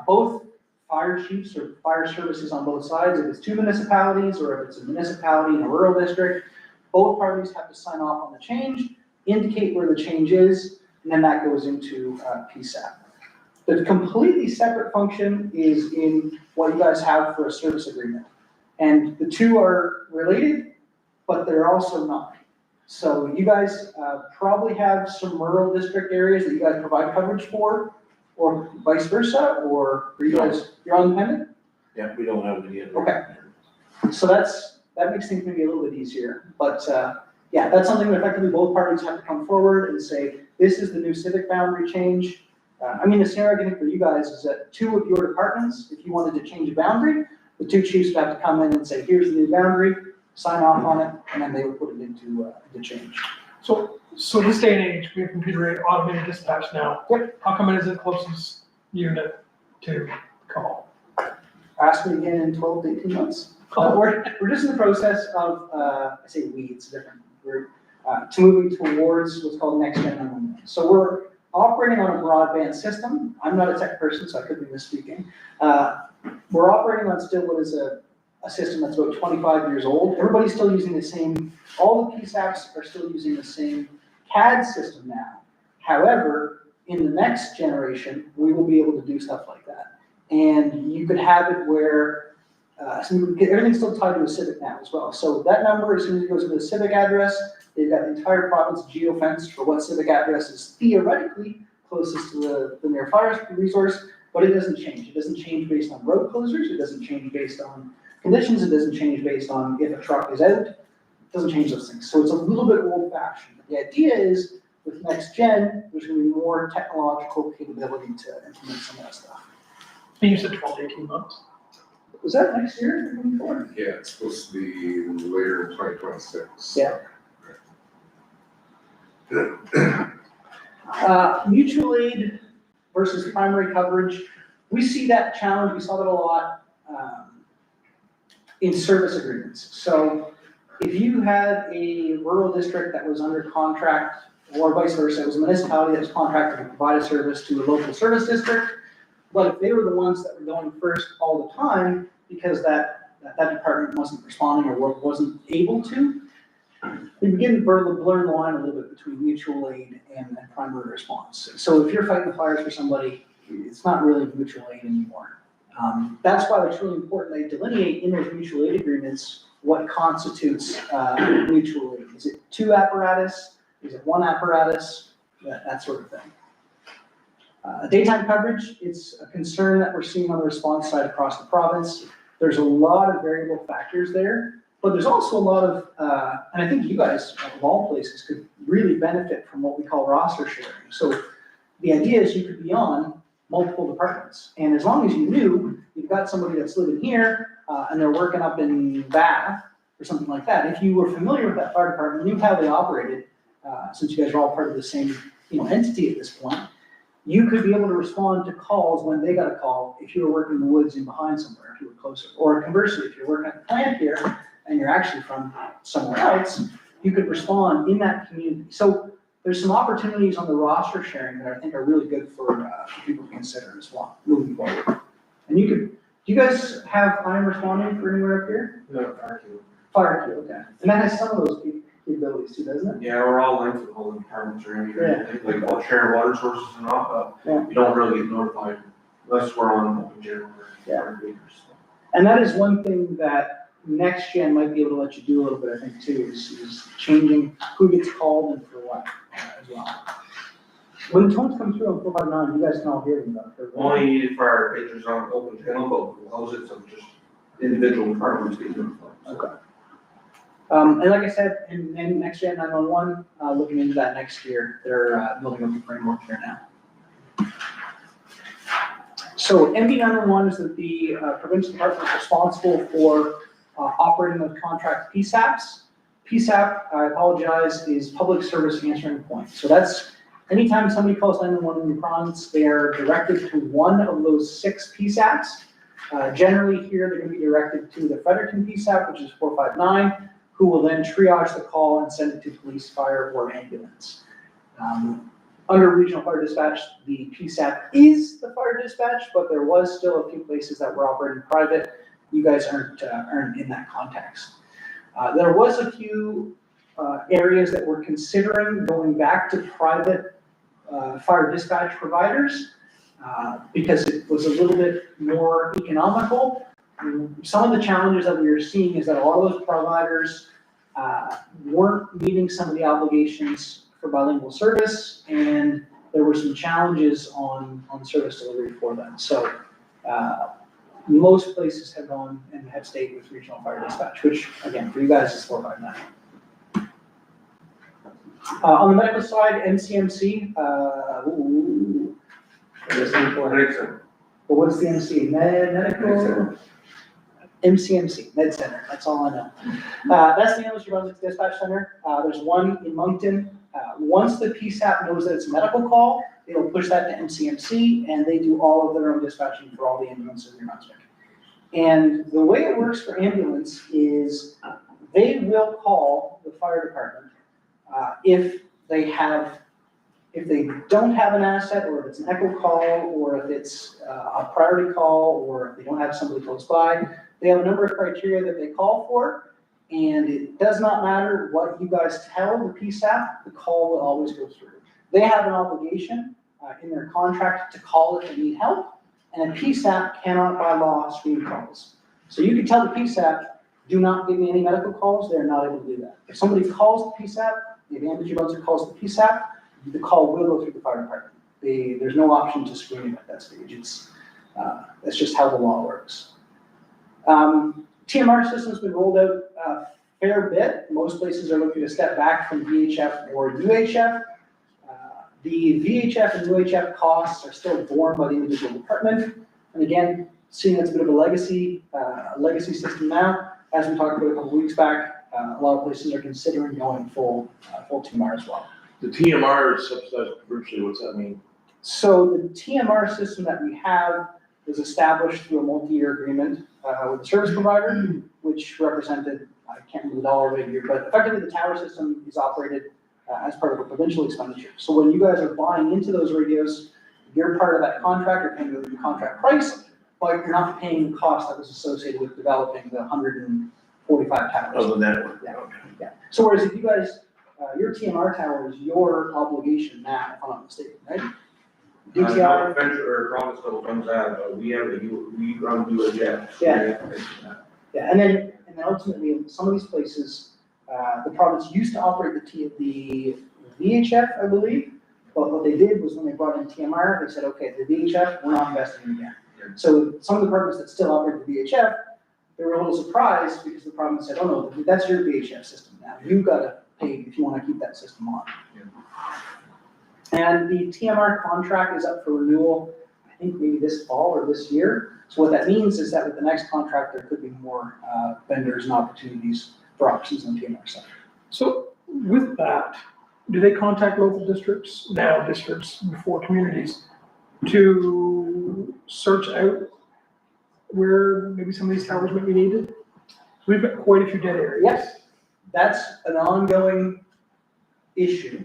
Both fire chiefs or fire services on both sides, if it's two municipalities or if it's a municipality in a rural district, both parties have to sign off on the change, indicate where the change is, and then that goes into PSAP. The completely separate function is in what you guys have for a service agreement. And the two are related, but they're also not. So you guys probably have some rural district areas that you guys provide coverage for, or vice versa, or are you guys, you're independent? Yeah, we don't have any other. Okay. So that makes things maybe a little bit easier, but yeah, that's something that effectively both parties have to come forward and say, this is the new civic boundary change. I mean, the scenario I think for you guys is that two of your departments, if you wanted to change a boundary, the two chiefs would have to come in and say, here's the new boundary, sign off on it, and then they would put it into the change. So this day and age, we have computer automated dispatch now. Yep. How come it is the closest unit to call? Ask me again in 12 to 18 months. We're just in the process of, I say we, it's a different group, to moving towards what's called next gen 911. So we're operating on a broadband system. I'm not a tech person, so I could be misspeaking. We're operating on still what is a system that's about 25 years old. Everybody's still using the same, all the PSAPs are still using the same CAD system now. However, in the next generation, we will be able to do stuff like that. And you could have it where, everything's still tied to a civic now as well. So that number, as soon as it goes to the civic address, they've got the entire province geofenced for what civic address is theoretically closest to the near fire resource, but it doesn't change. It doesn't change based on road closures. It doesn't change based on conditions. It doesn't change based on if a truck is out. It doesn't change those things. So it's a little bit old-fashioned. The idea is with next gen, there's going to be more technological capability to implement some of that stuff. And you said 12 to 18 months. Was that next year? Yeah, it's supposed to be later in 2026. Yeah. Mutual aid versus primary coverage. We see that challenge, we saw that a lot in service agreements. So if you had a rural district that was under contract, or vice versa, it was a municipality that was contracted to provide a service to a local service district, but if they were the ones that were going first all the time, because that department wasn't responding or wasn't able to, we begin to blur the line a little bit between mutual aid and primary response. So if you're fighting the fires for somebody, it's not really mutual aid anymore. That's why it's really important they delineate in those mutual aid agreements what constitutes mutual aid. Is it 2 apparatus? Is it 1 apparatus? That sort of thing. Daytime coverage, it's a concern that we're seeing on the response side across the province. There's a lot of variable factors there, but there's also a lot of, and I think you guys, of all places, could really benefit from what we call roster sharing. So the idea is you could be on multiple departments, and as long as you knew you've got somebody that's living here and they're working up in Bath or something like that, if you were familiar with that fire department, knew how they operated, since you guys are all part of the same entity at this point, you could be able to respond to calls when they got a call if you were working in the woods in behind somewhere, if you were closer. Or conversely, if you're working at the plant here and you're actually from somewhere else, you could respond in that community. So there's some opportunities on the roster sharing that I think are really good for people to consider as well, moving forward. And do you guys have iron responding for anywhere up here? No, thank you. Fire queue, okay. And that has some of those capabilities too, doesn't it? Yeah, we're all linked to the whole departments are in here, like all sharing water sources and all, Yeah. but you don't really get notified unless we're on open general. Yeah. And that is one thing that next gen might be able to let you do a little bit, I think, too, is changing who gets called and for what as well. When the tones come through on 459, you guys can all hear them though. Only needed for our patrons on open channel, but we'll close it, so just individual departments get notified. Okay. And like I said, in next gen 911, looking into that next year, they're building up a framework here now. So MD 911 is the provincial department responsible for operating those contract PSAPs. PSAP, I apologize, is Public Service Answering Point. So that's anytime somebody calls 911 in your province, they are directed to one of those 6 PSAPs. Generally here, they're going to be directed to the Fredericton PSAP, which is 459, who will then triage the call and send it to police, fire, or ambulance. Under regional fire dispatch, the PSAP is the fire dispatch, but there was still a few places that were operating private. You guys aren't in that context. There was a few areas that were considering going back to private fire dispatch providers because it was a little bit more economical. Some of the challenges that we are seeing is that a lot of those providers weren't meeting some of the obligations for bilingual service, and there were some challenges on service delivery for them. So most places have gone and have stayed with regional fire dispatch, which again, for you guys is 459. On the medical side, MCMC, but what's the MC? Medical? MCMC, Med Center, that's all I know. That's the English Brunswick Dispatch Center. There's one in Moncton. Once the PSAP knows that it's a medical call, it'll push that to MCMC, and they do all of their own dispatching for all the ambulances in New Brunswick. And the way it works for ambulance is they will call the fire department if they don't have an asset, or if it's an echo call, or if it's a priority call, or if they don't have somebody close by. They have a number of criteria that they call for, and it does not matter what you guys tell the PSAP, the call will always go through. They have an obligation in their contract to call if they need help, and a PSAP cannot by law screen calls. So you can tell the PSAP, do not give me any medical calls, they're not able to do that. If somebody calls the PSAP, the ambulance advisor calls the PSAP, the call will go through the fire department. There's no option to screen it at that stage. That's just how the law works. TMR system's been rolled out a fair bit. Most places are looking to step back from VHF or UHF. The VHF and UHF costs are still borne by the individual department. And again, seeing it's a bit of a legacy system now, as we talked about a couple of weeks back, a lot of places are considering going full TMR as well. The TMR is subsidized virtually, what's that mean? So the TMR system that we have was established through a multi-year agreement with the service provider, which represented, I can't remember the dollar figure, but effectively the tower system is operated as part of a provincial expenditure. So when you guys are buying into those radios, you're part of that contract, you're paying the contract price, but you're not paying the cost that was associated with developing the 145 towers. Of the network? Yeah. Yeah. So whereas if you guys, your TMR tower is your obligation now, if I'm not mistaken, right? DTR, Venture or Provinceville runs that, we run UHF. Yeah. yeah, and then ultimately, some of these places, the province used to operate the VHF, I believe, but what they did was when they brought in TMR, they said, okay, the VHF, we're not investing in again. So some of the departments that still operate the VHF, they were a little surprised because the province said, oh no, that's your VHF system now, you've gotta pay if you wanna keep that system on. And the TMR contract is up for renewal, I think maybe this fall or this year. So what that means is that with the next contract, there could be more vendors and opportunities for options on the TMR side. So with that, do they contact local districts, now districts, before communities, to search out where maybe some of these towers might be needed? We've got quite a few dead areas. Yes, that's an ongoing issue.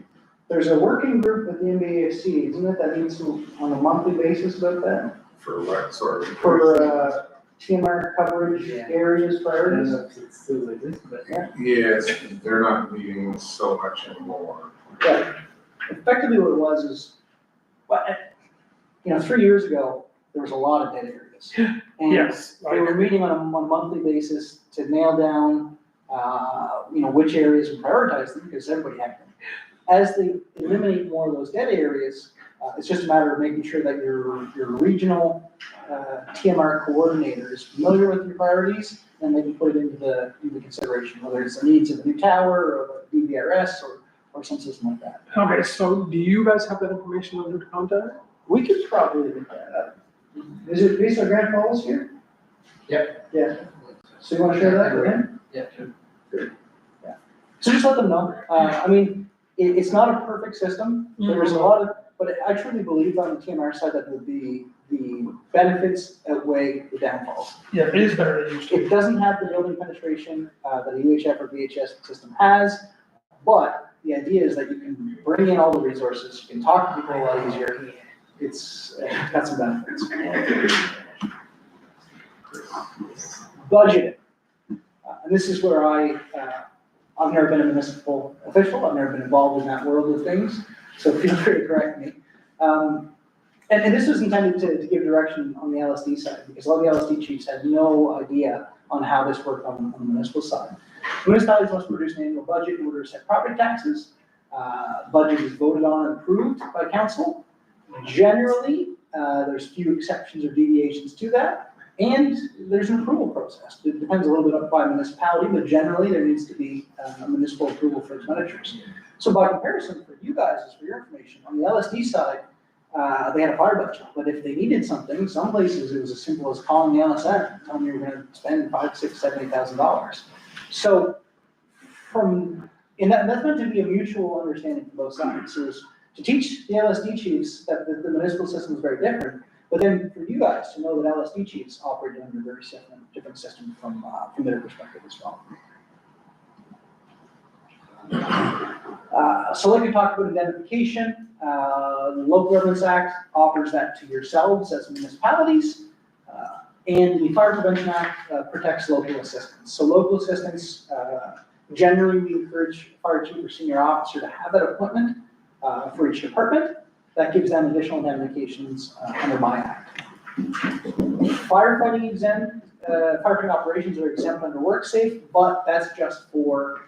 There's a working group with the NBAFC, isn't it, that meets on a monthly basis about that? For what, sorry? For TMR coverage areas, priorities? It's still like this, but Yes, they're not meeting so much anymore. Yeah, effectively what it was is, well, 3 years ago, there was a lot of dead areas. And Yes, I they were agree. meeting on a monthly basis to nail down, which areas and prioritize them, because everybody had them. As they eliminate more of those dead areas, it's just a matter of making sure that your regional TMR coordinator is familiar with your priorities, and they can put it into consideration, whether it's the needs of a new tower or a DVRS or some system like that. Okay, so do you guys have that information on who to contact? We could probably look that up. Is it based on Grand Falls here? Yep. Yeah. So you wanna share that with him? yeah, sure. So just let them know. It's not a perfect system. There's a lot of, but I truly believe on the TMR side that the benefits outweigh the downfalls. Yeah, it is better than used to. It doesn't have the building penetration that a UHF or VHS system has, but the idea is that you can bring in all the resources, you can talk to people a lot easier. It's got some benefits. Budgeting. And this is where I've never been a municipal official, I've never been involved in that world of things, so feel free to correct me. And this was intended to give direction on the LSD side, because a lot of the LSD chiefs had no idea on how this worked on the municipal side. Municipalities must produce an annual budget in order to set property taxes. Budget is voted on and approved by council. Generally, there's few exceptions or deviations to that, and there's an approval process. It depends a little bit by municipality, but generally there needs to be a municipal approval for expenditures. So by comparison, for you guys, as for your information, on the LSD side, they had a fire budget, but if they needed something, some places it was as simple as calling the LSN and telling them you're gonna spend $5,000, $6,000, $7,000. So that's meant to be a mutual understanding from both sides. So it's to teach the LSD chiefs that the municipal system is very different, but then for you guys to know that LSD chiefs operate under a very different system from their perspective as well. So like we talked about identification, the Local Governments Act offers that to yourselves as municipalities, and the Fire Prevention Act protects local assistance. So local assistance, generally we encourage fire chief or senior officer to have that appointment for each department. That gives them additional indemnifications under my act. Firefighting operations are exempt under WorkSafe, but that's just for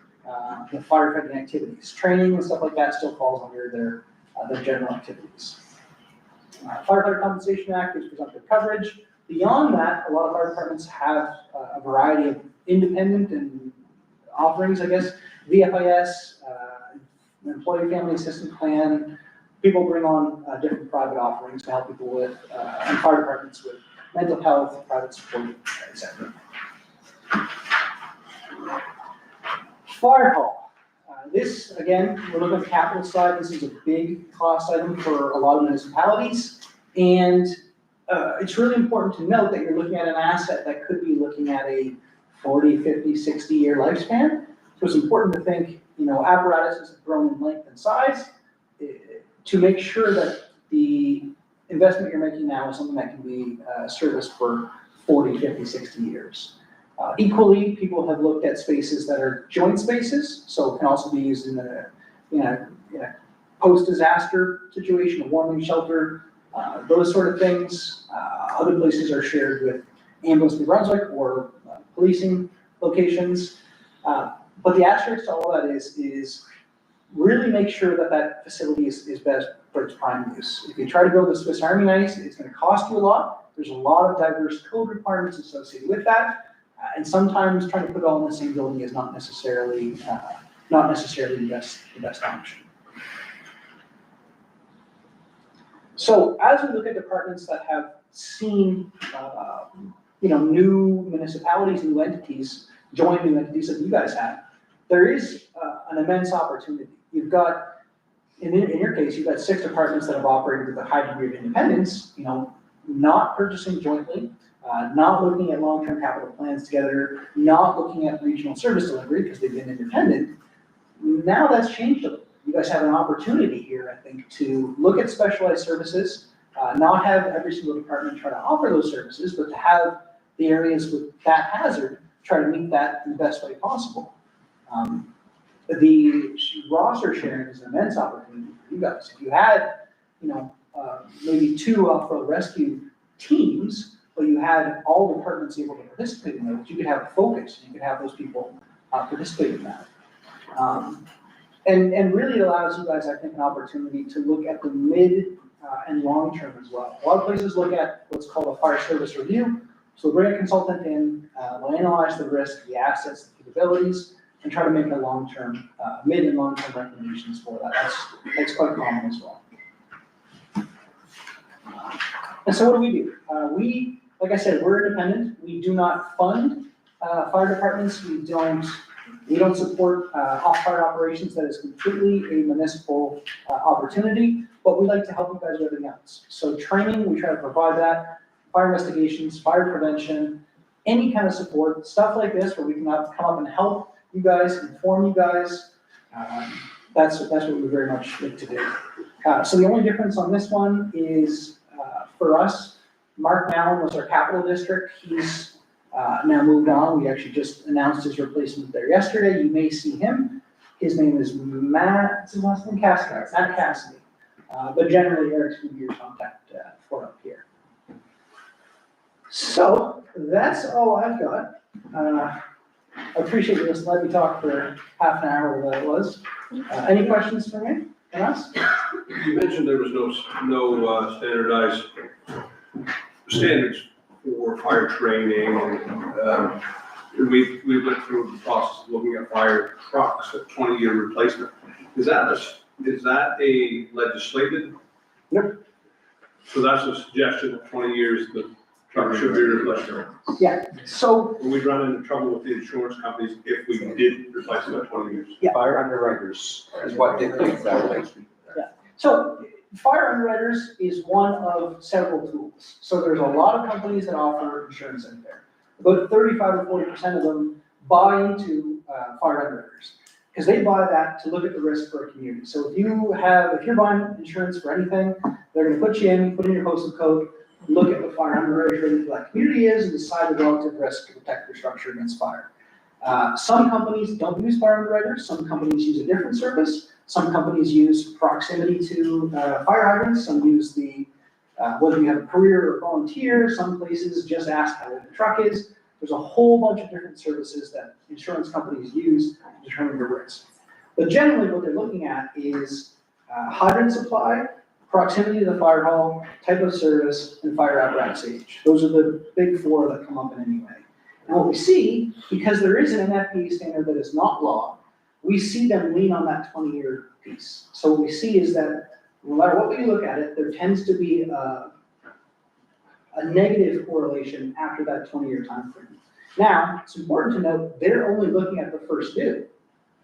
the firefighting activities. Training and stuff like that still falls under their general activities. Firefighter Compensation Act is presumptive coverage. Beyond that, a lot of fire departments have a variety of independent and offerings, I guess. VFIS, Employee Family Assistance Plan. People bring on different private offerings to help people with, and fire departments with mental health, private support, etc. Fire hall. This, again, we're looking at the capital side. This is a big cost item for a lot of municipalities. And it's really important to note that you're looking at an asset that could be looking at a 40, 50, 60-year lifespan. So it's important to think, apparatuses have grown in length and size to make sure that the investment you're making now is something that can be serviced for 40, 50, 60 years. Equally, people have looked at spaces that are joint spaces, so can also be used in a post-disaster situation, a warming shelter, those sort of things. Other places are shared with Ambulance New Brunswick or policing locations. But the asterisk to all that is really make sure that that facility is best for its prime use. If you try to build a Swiss Army knife, it's gonna cost you a lot. There's a lot of diverse code requirements associated with that. And sometimes trying to put it all in the same building is not necessarily the best option. So as we look at departments that have seen, new municipalities, new entities, join new entities that you guys have, there is an immense opportunity. You've got, in your case, you've got 6 departments that have operated with a high degree of independence, not purchasing jointly, not looking at long-term capital plans together, not looking at regional service delivery because they've been independent. Now that's changed a little. You guys have an opportunity here, I think, to look at specialized services, not have every single department try to offer those services, but to have the areas with that hazard try to meet that in the best way possible. The roster sharing is an immense opportunity for you guys. If you had, maybe 2 off-road rescue teams, but you had all departments able to participate in those, you could have a focus, and you could have those people participate in that. And really allows you guys, I think, an opportunity to look at the mid and long term as well. A lot of places look at what's called a fire service review. So we'll bring a consultant in, we'll analyze the risk, the assets, the capabilities, and try to make a long-term, mid and long-term recommendations for that. That's quite common as well. And so what do? We, like I said, we're independent. We do not fund fire departments. We don't support off-fire operations. That is completely a municipal opportunity, but we like to help you guys with everything else. So training, we try to provide that. Fire investigations, fire prevention, any kind of support, stuff like this where we can come up and help you guys, inform you guys. That's what we very much like to do. So the only difference on this one is for us, Mark Mallon was our capital district. He's now moved on. We actually just announced his replacement there yesterday. You may see him. His name is Matt, what's his last name? Cassidy, Matt Cassidy. But generally Eric's going to be your contact for up here. So that's all I've got. I appreciate you just letting me talk for half an hour, whatever that was. Any questions for me? From us? You mentioned there was no standardized standards for fire training. We went through the process of looking at fire trucks at 20-year replacement. Is that a legislated? Yep. So that's a suggestion of 20 years the truck should be replaced. Yeah, so. We'd run into trouble with the insurance companies if we did replace them at 20 years. Yeah. Fire underwriters is what dictates that way. So fire underwriters is one of several tools. So there's a lot of companies that offer insurance in there. About 35 or 40% of them buy into fire underwriters because they buy that to look at the risk for a community. So if you're buying insurance for anything, they're going to put you in, put in your postal code, look at what fire underwriters rating for that community is, and decide the relative risk to protect your structure against fire. Some companies don't use fire underwriters. Some companies use a different service. Some companies use proximity to fire hydrants. Some use whether you have a career or volunteer. Some places just ask how old the truck is. There's a whole bunch of different services that insurance companies use to determine the risk. But generally what they're looking at is hydrant supply, proximity to the fire hall, type of service, and fire apparatus age. Those are the big 4 that come up in any way. And what we see, because there is an NFPA standard that is not law, we see them lean on that 20-year piece. So what we see is that no matter what we look at it, there tends to be a negative correlation after that 20-year time frame. Now, it's important to note they're only looking at the first due.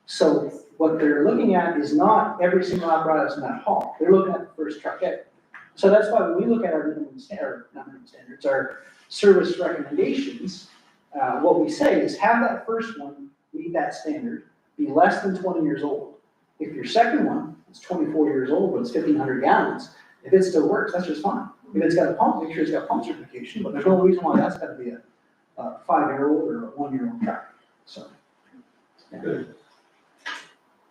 So what they're looking at is not every single apparatus in that hall. They're looking at the first truck in. So that's why when we look at our our service recommendations, what we say is have that first one meet that standard, be less than 20 years old. If your second one is 24 years old, but it's 1,500 gallons, if it still works, that's just fine. If it's got a pump, make sure it's got pump certification, but there's no reason why that's got to be a 5-year-old or a 1-year-old truck. So. Yeah. Good.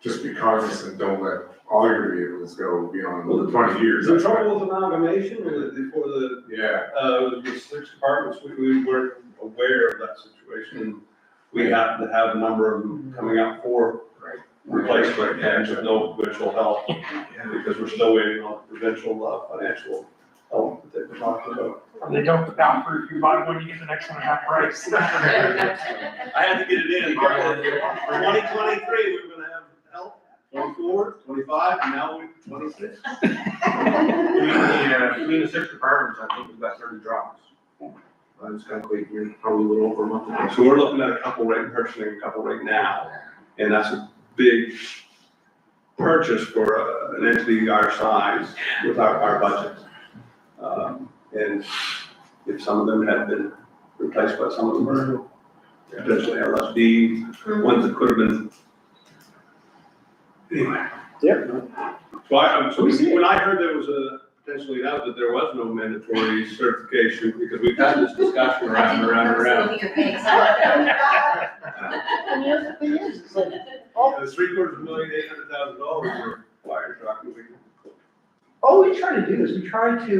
just be cognizant, don't let all your vehicles go beyond 20 years. The trouble with amalgamation, before Yeah, the 6 departments, we weren't aware of that situation. We happen to have a number of them coming up for replacement and with no provincial help, because we're still waiting on provincial financial help that they've been talking about. They don't down for if you buy one, you get the next one at half price. I had to get it in, for 2023, we were gonna have help, 24, 25, and now we're 26. Between the 6 departments, I think we've got 30 drops. I was calculating here, probably a little over a month ago. So we're looking at a couple purchasing a couple right now, and that's a big purchase for an entity our size with our budget. And if some of them have been replaced by some of them are potentially LSD, ones that could have been. Anyway. Yep. So when I heard there was potentially out that there was no mandatory certification, because we've had this discussion around and around and around. Looking at things, so- And the other thing is, it's like, It's $750,000, $800,000 for fire truck. and we- all we try to do is we try to,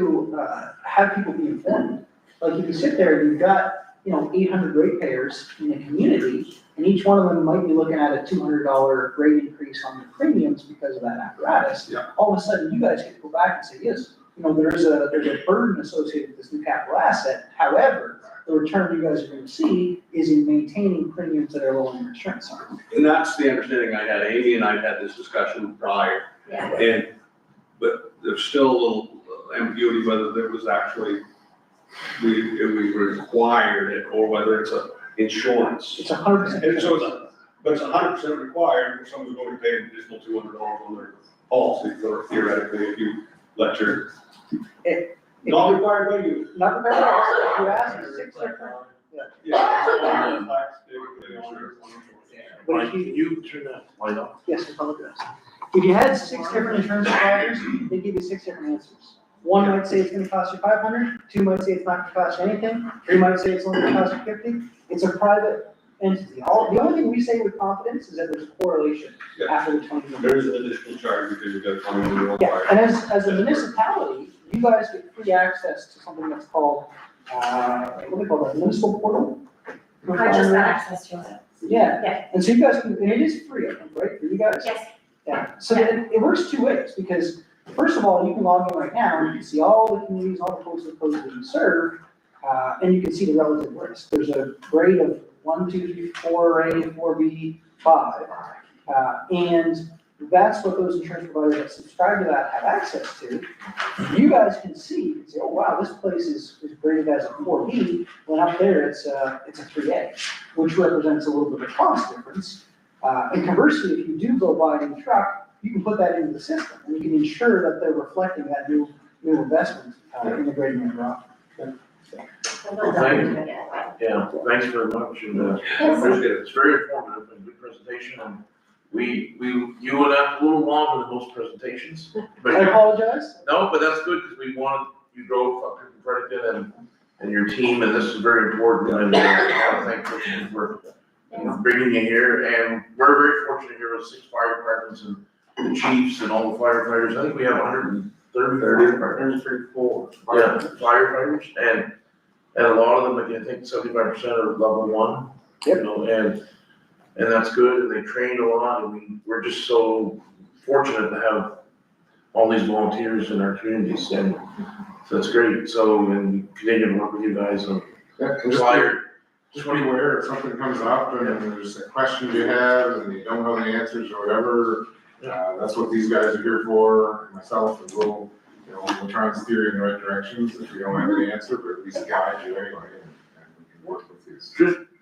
have people be informed. Like, if you sit there and you've got, 800 ratepayers in the community, and each one of them might be looking at a $200 rate increase on their premiums because of that apparatus. Yeah. All of a sudden, you guys get to go back and say, yes, there's a burden associated with this new capital asset. However, the return you guys are gonna see is in maintaining premiums that are low in your insurance arm. And that's the understanding I had. Amy and I had this discussion prior, Yeah. but there's still a little ambiguity whether there was actually, we required it, or whether it's a insurance. It's 100%. And so but it's 100% required, if someone's going to pay an additional $200 on their policy, for theoretically, if you let your. Not required by you. Not the if you ask for 6 different, Yeah. but if you, You turn that light off. yes, I apologize. If you had 6 different insurance providers, they give you 6 different answers. One might say it's gonna cost you 500, 2 might say it's not gonna cost you anything, 3 might say it's only gonna cost you 50. It's a private entity. The only thing we say with confidence is that there's a correlation Yeah. after the 20 years. There is an additional charge because you've got to come in and Yeah, and as a municipality, you guys get free access to something that's called, what do we call that, municipal portal? I just got access to it. Yeah, Yeah. and so you guys can, and it is free, I think, right, for you guys? Yes. Yeah, so it works 2 ways, because first of all, you can log in right now, and you can see all the communities, all the postal codes that you serve, and you can see the relative risk. There's a grade of 1, 2, 3, 4A, 4B, 5, and that's what those insurance providers that subscribe to that have access to. You guys can see, you can say, oh, wow, this place is graded as a 4B, when up there it's a 3A, which represents a little bit of a cost difference. And conversely, if you do go buy a new truck, you can put that into the system, and you can ensure that they're reflecting that new investment in the grading and drop. Yeah, thanks very much, and, Yes. appreciate it. It's very informative and good presentation, and you went out a little longer than most presentations. I But, apologize. no, but that's good, because we wanted, you drove up to Fredericton and your team, and this is very important, and I want to thank Christian for bringing you here, and we're very fortunate here with 6 fire departments and the chiefs and all the firefighters. I think we have 130 partners, 34. Yeah, firefighters, and a lot of them, I think 75% are level 1. Yep. You know, and that's good, and they trained a lot, and we're just so fortunate to have all these volunteers in our communities, and so it's great. So, and continue to work with you guys on fire. just be aware if something comes up and there's a question you have and you don't know the answers or whatever, that's what these guys are here for, myself, and we'll try and steer you in the right directions if you don't have the answer, but at least guide you anyway, and we can work with you.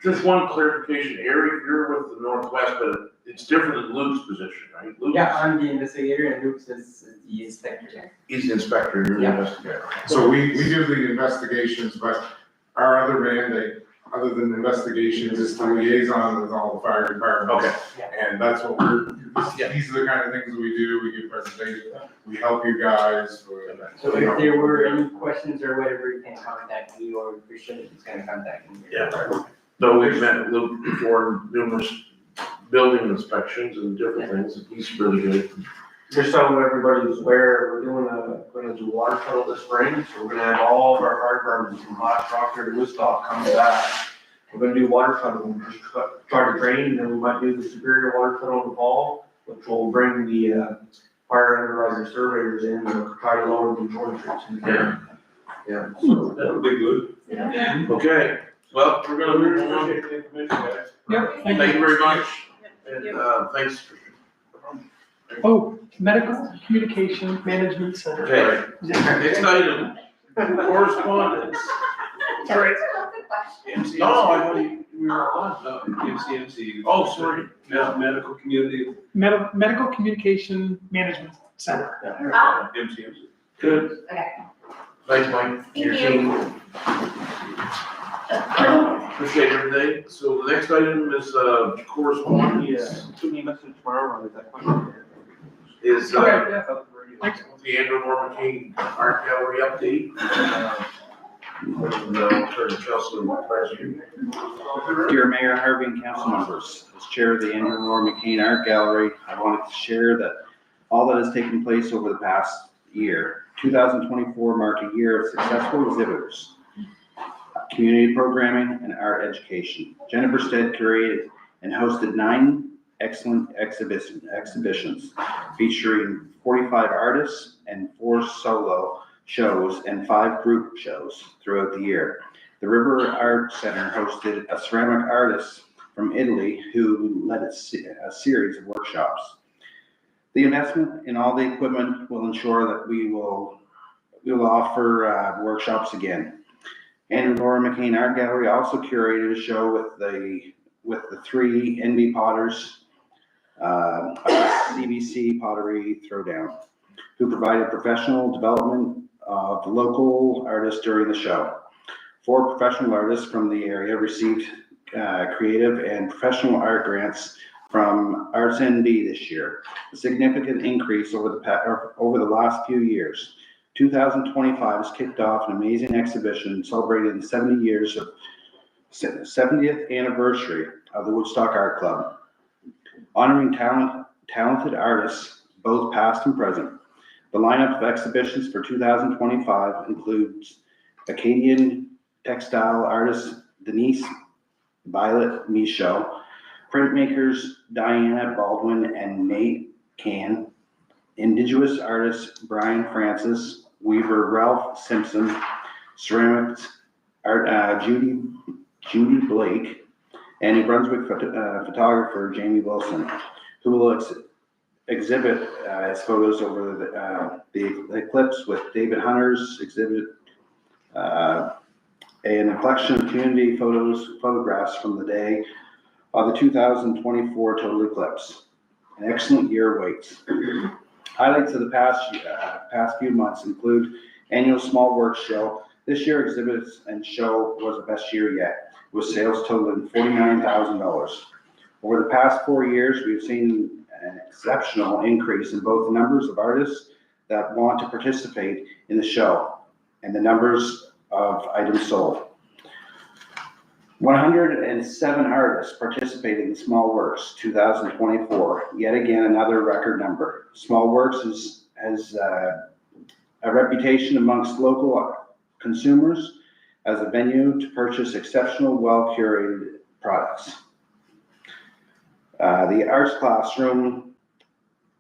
Just one clarification, Eric, you're with the Northwest, but it's different than Luke's position, right? Luke Yeah, I'm the investigator and Luke is the inspector. He's the inspector, you're the Yeah. investigator. So we do the investigations, but our other mandate, other than investigations, is the liaison with all the fire departments. Okay. And that's what these are the kind of things we do, we give presentations, we help you guys. So if there were any questions or whatever, you can contact me or Christian is gonna contact me. Yeah. So we've met with Luke before numerous building inspections and different things. He's really good. Just so everybody's aware, gonna do water tunnel this spring, so we're gonna have all of our fire departments from Hot Proctor to Woodstock coming back. We're gonna do water tunnel, and just try to drain, and then we might do the Superior Water Tunnel in the fall, which will bring the, fire enterprise surveyors in, and try to lower the joint rates in there. Yeah, so that'll be good. Okay, well, we're gonna move on. Appreciate the information, guys. Yep, Thank you very much. And, thanks. Oh, Medical Communication Management Center. Okay, next item, correspondence. All right. MCMC. No, I thought we were on. MCMC. Oh, sorry. Yeah, medical community, Medical Communication Management Center. Ah. MCMC. Good. Okay. Thanks, Mike. Thank Your you. team. Appreciate everything. So the next item is, correspondence. Give me a message tomorrow, or is that question? Is, Okay, yeah. Thanks. the Andrew Norman King Art Gallery update. And, turn to Chelsea and President. Dear Mayor Harvey and council members, as chair of the Andrew McCain Art Gallery, I wanted to share that all that has taken place over the past year. 2024 marked a year of successful exhibitors, community programming, and art education. Jennifer Stead curated and hosted 9 excellent exhibitions featuring 45 artists and 4 solo shows and 5 group shows throughout the year. The River Art Center hosted a ceramic artist from Italy who led a series of workshops. The investment in all the equipment will ensure that we will offer workshops again. And Laura McCain Art Gallery also curated a show with the 3 NB Potters, CBC Pottery Throwdown, who provided professional development of local artists during the show. 4 professional artists from the area received creative and professional art grants from Arts NB this year, a significant increase over the last few years. 2025 has kicked off an amazing exhibition celebrating the 70th anniversary of the Woodstock Art Club, honoring talented artists, both past and present. The lineup of exhibitions for 2025 includes Acadian textile artist Denise Violet Michaud, printmakers Diana Baldwin and Nate Can, Indigenous artist Brian Francis, weaver Ralph Simpson, ceramics art Judy Blake, and New Brunswick photographer Jamie Wilson, who will exhibit his photos over the eclipse with David Hunter's exhibit, and a collection of community photographs from the day of the 2024 total eclipse. An excellent year awaits. Highlights of the past few months include annual Small Works Show. This year exhibits and show was the best year yet, with sales totaling $49,000. Over the past 4 years, we've seen an exceptional increase in both the numbers of artists that want to participate in the show and the numbers of items sold. 107 artists participated in Small Works 2024, yet again another record number. Small Works has a reputation amongst local consumers as a venue to purchase exceptional, well-curated products. The Arts Classroom,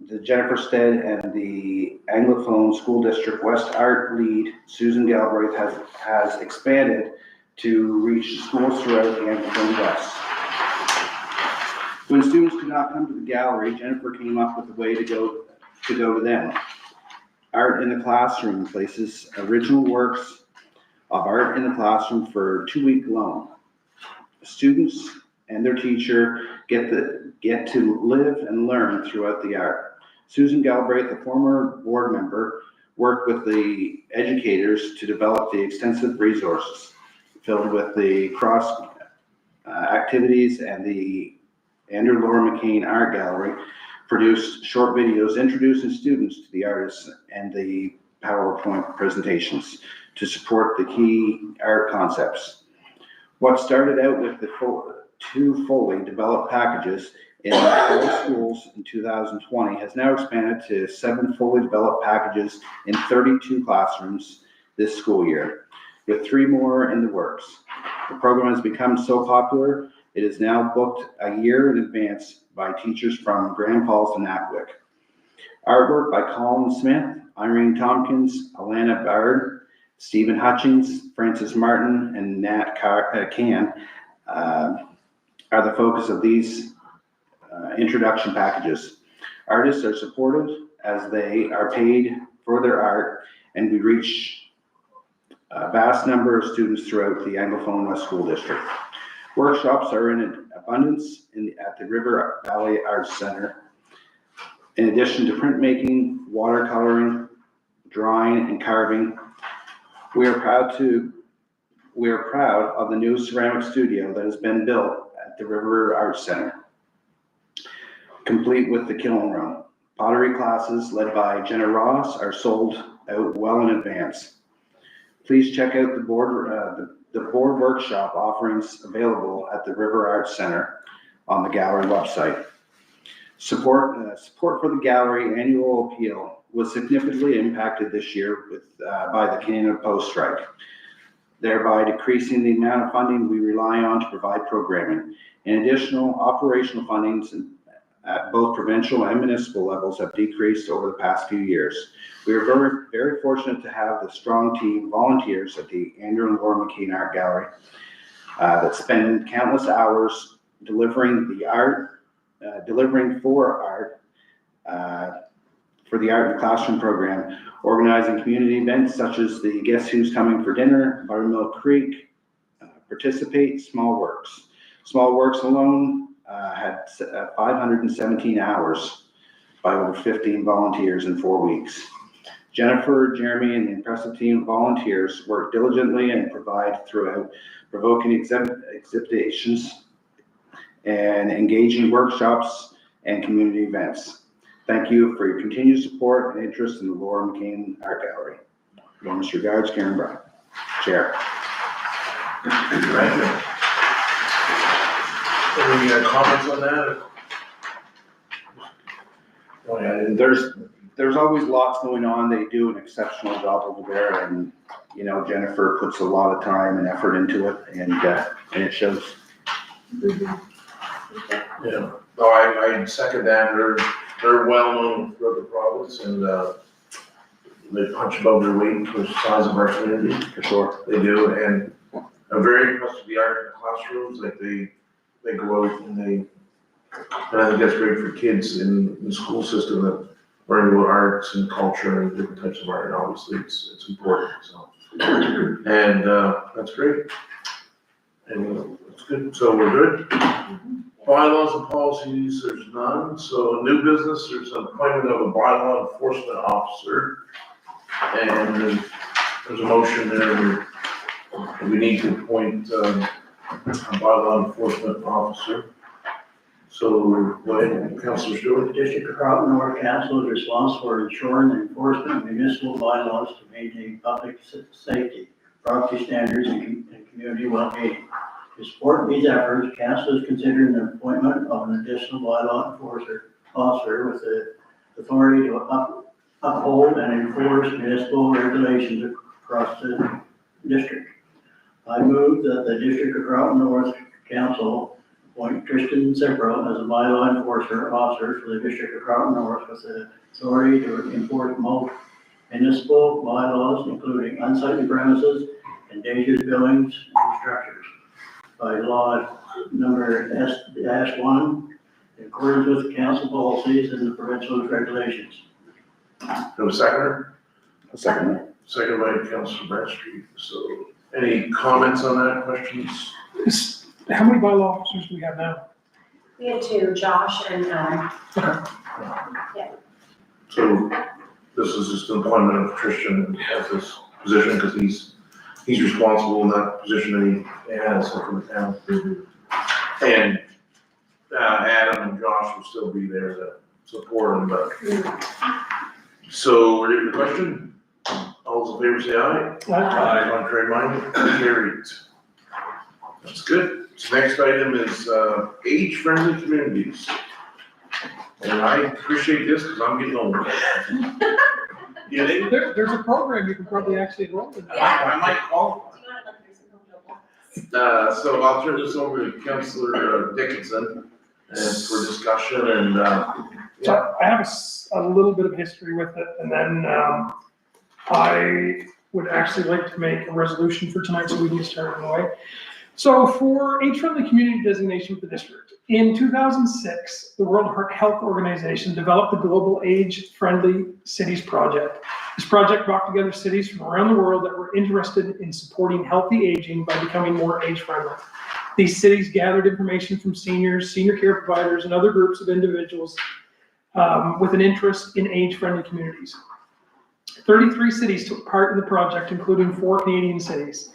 the Jennifer Stead and the Anglophone School District West Art Lead, Susan Galbraith, has expanded to reach schools throughout the Anglophone West. When students could not come to the gallery, Jennifer came up with a way to go to them. Art in the Classroom places original works of art in the classroom for a 2-week loan. Students and their teacher get to live and learn throughout the art. Susan Galbraith, a former board member, worked with the educators to develop the extensive resources filled with the cross activities, and the Andrew Laura McCain Art Gallery produced short videos introducing students to the artists and the PowerPoint presentations to support the key art concepts. What started out with the 2 fully developed packages in all schools in 2020 has now expanded to 7 fully developed packages in 32 classrooms this school year, with 3 more in the works. The program has become so popular, it is now booked a year in advance by teachers from Grand Falls and Ackwick. Artwork by Colin Smith, Irene Tompkins, Alana Bard, Stephen Hutchings, Francis Martin, and Nat Can are the focus of these introduction packages. Artists are supported as they are paid for their art, and we reach a vast number of students throughout the Anglophone West School District. Workshops are in abundance at the River Valley Arts Center. In addition to printmaking, watercoloring, drawing, and carving, we are proud of the new ceramic studio that has been built at the River Arts Center, complete with the kiln room. Pottery classes led by Jenna Ross are sold out well in advance. Please check out the board workshop offerings available at the River Arts Center on the gallery website. Support for the gallery annual appeal was significantly impacted this year by the Canada Post strike, thereby decreasing the amount of funding we rely on to provide programming. In additional operational fundings at both provincial and municipal levels have decreased over the past few years. We are very, very fortunate to have the strong team volunteers at the Andrew and Laura McCain Art Gallery that spend countless hours delivering the art, for the Art in the Classroom program, organizing community events such as the Guess Who's Coming for Dinner, Buttermilk Creek, Participate, Small Works. Small Works alone had 517 hours by over 15 volunteers in 4 weeks. Jennifer, Jeremy, and the impressive team of volunteers work diligently and provide throughout provoking exhibitions and engaging workshops and community events. Thank you for your continued support and interest in the Laura McCain Art Gallery. Warmest regards, Karen Brown, Chair. Thank you. Any comments on that? Oh, yeah, I didn't- There's always lots going on. They do an exceptional job over there, and Jennifer puts a lot of time and effort into it, and it shows. Yeah, no, I second that. They're well known throughout the province, and they punch above their weight for the size of our community. For sure. They do, and I'm very impressed with the art in the classrooms. Like they go out and I think that's great for kids in the school system that learn about arts and culture and different types of art. And obviously, it's important. So, and that's great. And it's good. So we're good. Bylaws and policies, there's none. So new business, there's an appointment of a bylaw enforcement officer. And there's a motion there. We need to appoint a bylaw enforcement officer. So, go ahead, Councilor Stewart. The District of Carleton North Council is responsible for ensuring the enforcement of municipal bylaws to maintain public safety, property standards, and community well-being. To support these efforts, Council is considering the appointment of an additional bylaw officer with the authority to uphold and enforce municipal regulations across the district. I move that the District of Carleton North Council appoint Tristan Zepro as a bylaw enforcer officer for the District of Carleton North with the authority to enforce most municipal bylaws, including unsightly premises, endangered buildings, and structures. By law number S-1, in accordance with the council policies and the provincial regulations. No seconder? A second. Second by Councilor Bradstreet. So, any comments on that, questions? How many bylaw officers do we have now? We had 2, Josh and So, this is just an appointment of Tristan at this position because he's responsible in that position that he has for the town. And Adam and Josh will still be there to support him, but. So, we're ready for the question? All those in favor say aye. Aye. Contrary minded, carried. That's good. So next item is age-friendly communities. And I appreciate this because I'm getting old. Yeah, they, There's a program you can probably actually enroll in. I might call. Do you want to look through some comfortable? So I'll turn this over to Councillor Dickinson and for discussion and, So I have a little bit of history with it, and then I would actually like to make a resolution for tonight, so we can start in a way. So for age-friendly community designation for the district, in 2006, the World Health Organization developed the Global Age-Friendly Cities Project. This project brought together cities from around the world that were interested in supporting healthy aging by becoming more age-friendly. These cities gathered information from seniors, senior care providers, and other groups of individuals with an interest in age-friendly communities. 33 cities took part in the project, including 4 Canadian cities.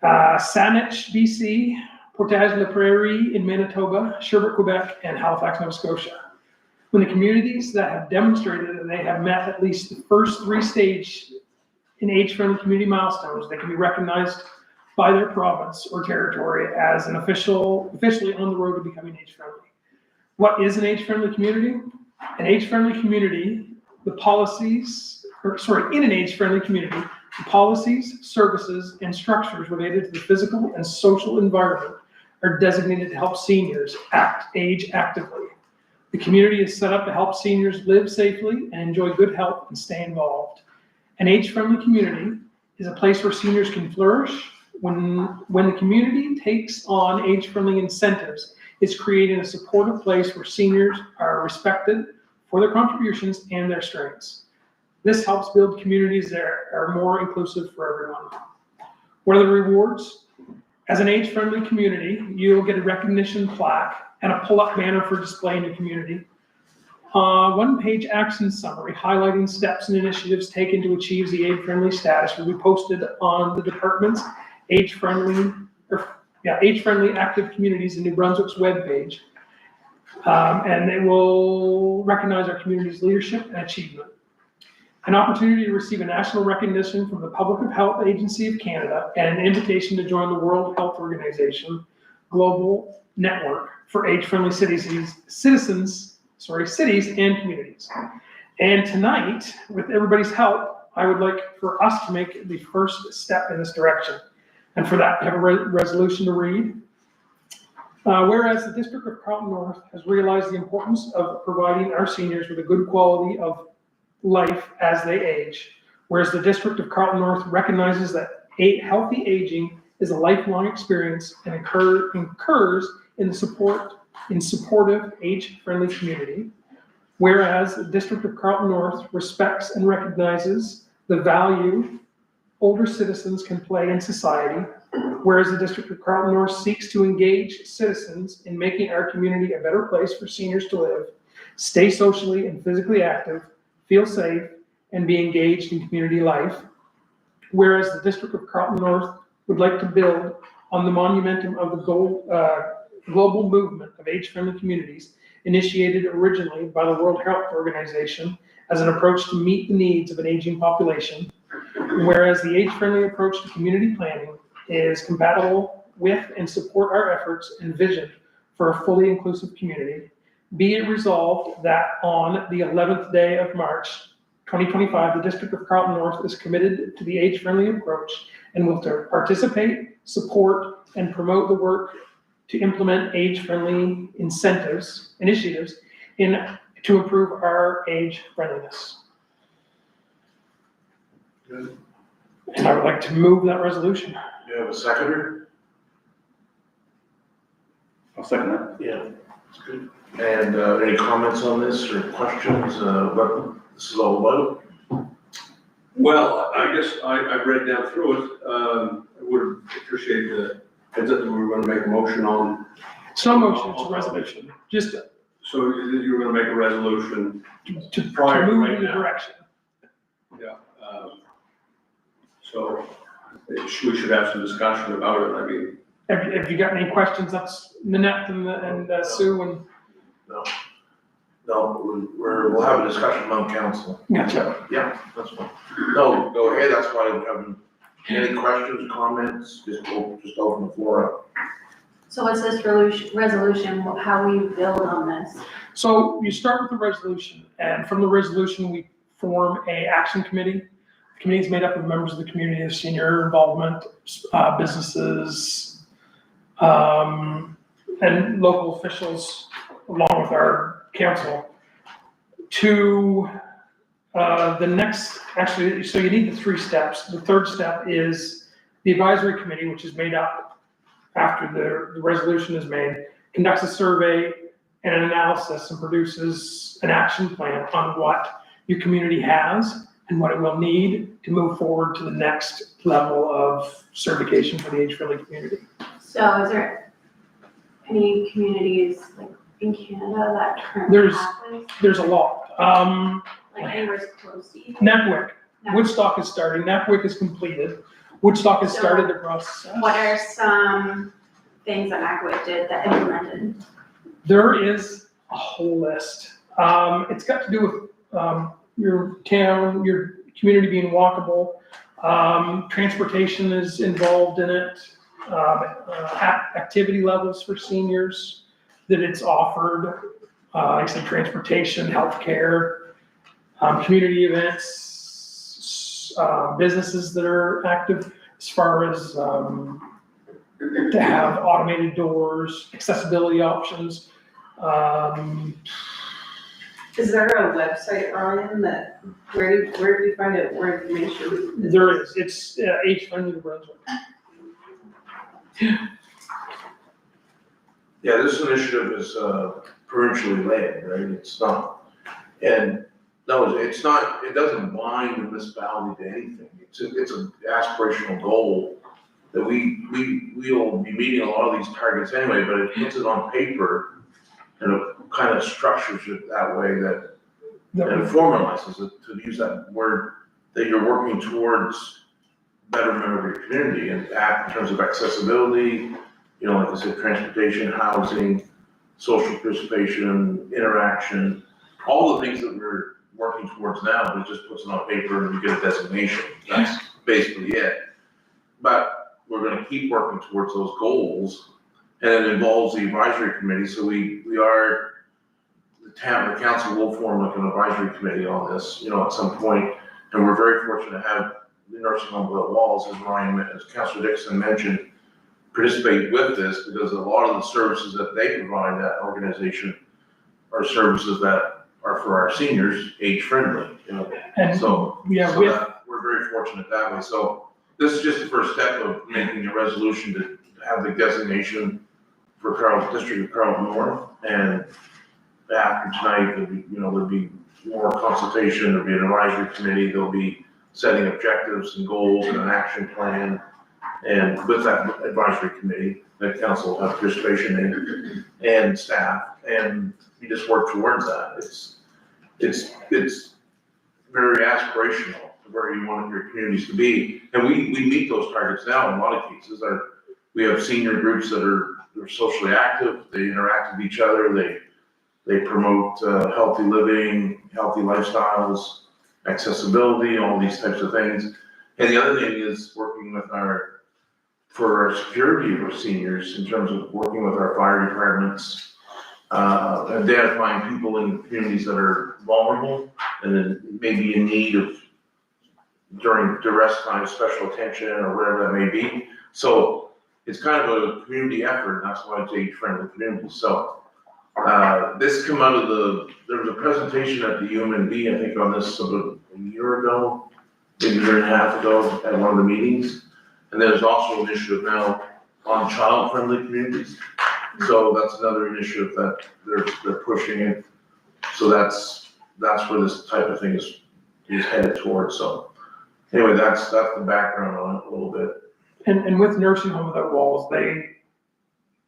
Saanich, BC, Portage-la-Prairie in Manitoba, Sherbrooke, Quebec, and Halifax, Nova Scotia. When the communities that have demonstrated that they have met at least the first 3 stages in age-friendly community milestones, they can be recognized by their province or territory as an officially on the road to becoming age-friendly. What is an age-friendly community? An age-friendly community, in an age-friendly community, the policies, services, and structures related to the physical and social environment are designated to help seniors age actively. The community is set up to help seniors live safely and enjoy good health and stay involved. An age-friendly community is a place where seniors can flourish. When the community takes on age-friendly incentives, it's creating a supportive place where seniors are respected for their contributions and their strengths. This helps build communities that are more inclusive for everyone. What are the rewards? As an age-friendly community, you'll get a recognition plaque and a pull-up banner for display in your community. One-page action summary highlighting steps and initiatives taken to achieve the age-friendly status will be posted on the department's age-friendly active communities in New Brunswick's webpage. And they will recognize our community's leadership and achievement. An opportunity to receive a national recognition from the Public Health Agency of Canada and an invitation to join the World Health Organization Global Network for Age-Friendly cities and communities. And tonight, with everybody's help, I would like for us to make the first step in this direction. And for that, I have a resolution to read. Whereas the District of Carleton North has realized the importance of providing our seniors with a good quality of life as they age, whereas the District of Carleton North recognizes that healthy aging is a lifelong experience and occurs in the supportive, age-friendly community. Whereas the District of Carleton North respects and recognizes the value older citizens can play in society. Whereas the District of Carleton North seeks to engage citizens in making our community a better place for seniors to live, stay socially and physically active, feel safe, and be engaged in community life. Whereas the District of Carleton North would like to build on the monumentum of the global movement of age-friendly communities initiated originally by the World Health Organization as an approach to meet the needs of an aging population. Whereas the age-friendly approach to community planning is compatible with and support our efforts and vision for a fully inclusive community. Be it resolved that on the 11th day of March, 2025, the District of Carleton North is committed to the age-friendly approach and will participate, support, and promote the work to implement age-friendly initiatives to improve our age friendliness. Good. And I would like to move that resolution. Do you have a seconder? I'll second that. Yeah, that's good. And any comments on this or questions, what this is all about? Well, I guess I've read down through it. I would appreciate the heads up that we were gonna make a motion on. It's no motion, it's a resolution, just So you were gonna make a resolution, to Prior to move right in the now. direction. yeah. So we should have some discussion about it. I mean, Have you got any questions? That's Nanette and Sue and. No, we'll have a discussion among council. Gotcha. Yeah, that's fine. No, go ahead, that's why we haven't, any questions, comments, just open the floor up. So what's this resolution, how we build on this? So you start with the resolution, and from the resolution, we form a action committee. The committee is made up of members of the community of senior involvement, businesses, and local officials, along with our council, to the next, actually, so you need the 3 steps. The 3rd step is the advisory committee, which is made up after the resolution is made, conducts a survey and an analysis and produces an action plan on what your community has and what it will need to move forward to the next level of certification for the age-friendly community. So is there any communities like in Canada that currently have this? There's a lot. Like anywhere close to you? Network, Woodstock is starting, Network is completed. Woodstock has started the process. What are some things that Macwick did that implemented? There is a whole list. It's got to do with your town, your community being walkable. Transportation is involved in it. Activity levels for seniors that it's offered. Like I said, transportation, healthcare, community events, businesses that are active as far as to have automated doors, accessibility options. Is there a website, Ryan, that, where do you find it, more information? There is, it's age-friendly New Brunswick. Yeah, this initiative is provincially led, right? It's not, and no, it's not, it doesn't bind the municipality to anything. It's an aspirational goal that we'll be meeting a lot of these targets anyway, but it puts it on paper and it kind of structures it that way that, and formalizes it, to use that word, that you're working towards betterment of your community and act in terms of accessibility, you know, like I said, transportation, housing, social participation, interaction, all the things that we're working towards now, but it just puts it on paper and you get a designation. That's basically it. But we're gonna keep working towards those goals, and it involves the advisory committee, so we are, the council will form like an advisory committee on this, you know, at some point, and we're very fortunate to have the nursing home without walls, as Councilor Dixon mentioned, participate with this, because a lot of the services that they provide, that organization, are services that are for our seniors, age-friendly, you know. And So, yeah, we're very fortunate that way. So this is just the first step of making a resolution to have the designation for District of Carleton North. And after tonight, there'll be more consultation, there'll be an advisory committee, there'll be setting objectives and goals and an action plan. And with that advisory committee, the council will have participation in, and staff, and you just work towards that. It's very aspirational, where you want your communities to be. And we meet those targets now in a lot of cases. We have senior groups that are socially active, they interact with each other, they promote healthy living, healthy lifestyles, accessibility, all these types of things. And the other thing is working with for our security of our seniors, in terms of working with our fire departments, identifying people in communities that are vulnerable and then maybe in need of, during duress time, special attention or whatever that may be. So it's kind of a community effort, and that's why it's age-friendly community. So this come out of there was a presentation at the UMNB, I think, on this about a year ago, maybe a year and a half ago, at one of the meetings. And there's also an initiative now on child-friendly communities. So that's another initiative that they're pushing it. So that's where this type of thing is headed towards. So anyway, that's the background on it a little bit. And with Nursing Home Without Walls,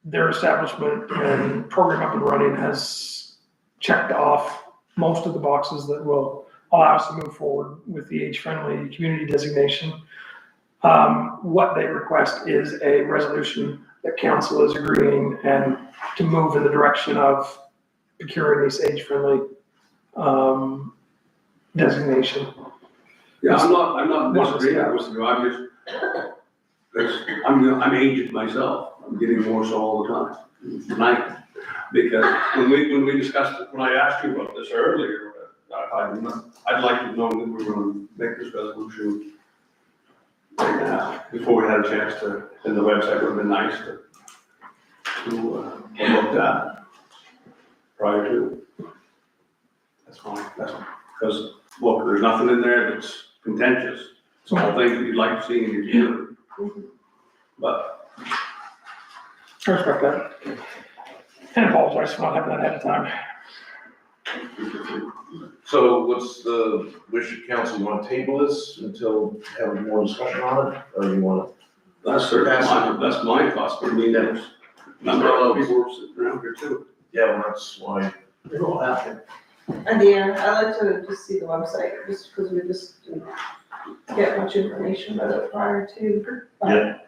their establishment and program up and running has checked off most of the boxes that will allow us to move forward with the age-friendly community designation. What they request is a resolution that council is agreeing and to move in the direction of procuring this age-friendly designation. Yeah, I'm not disagreeing with you, I'm aged myself, I'm getting more so all the time, tonight. Because when we discussed it, when I asked you about this earlier, I'd like to know that we're gonna make this resolution before we had a chance to, and the website would have been nice to look at prior to. That's fine, because, look, there's nothing in there that's contentious. It's all things that you'd like to see in your dealer. But I respect that. And apologize for not having that ahead of time. So what's the wish of council? You want to table this until have more discussion on it, or you want to? that's my thoughts, but I mean, there's a number of people sitting around here too. Yeah, well, that's why. It will happen. At the end, I like to just see the website, just because we just didn't get much information about it prior to. Yeah.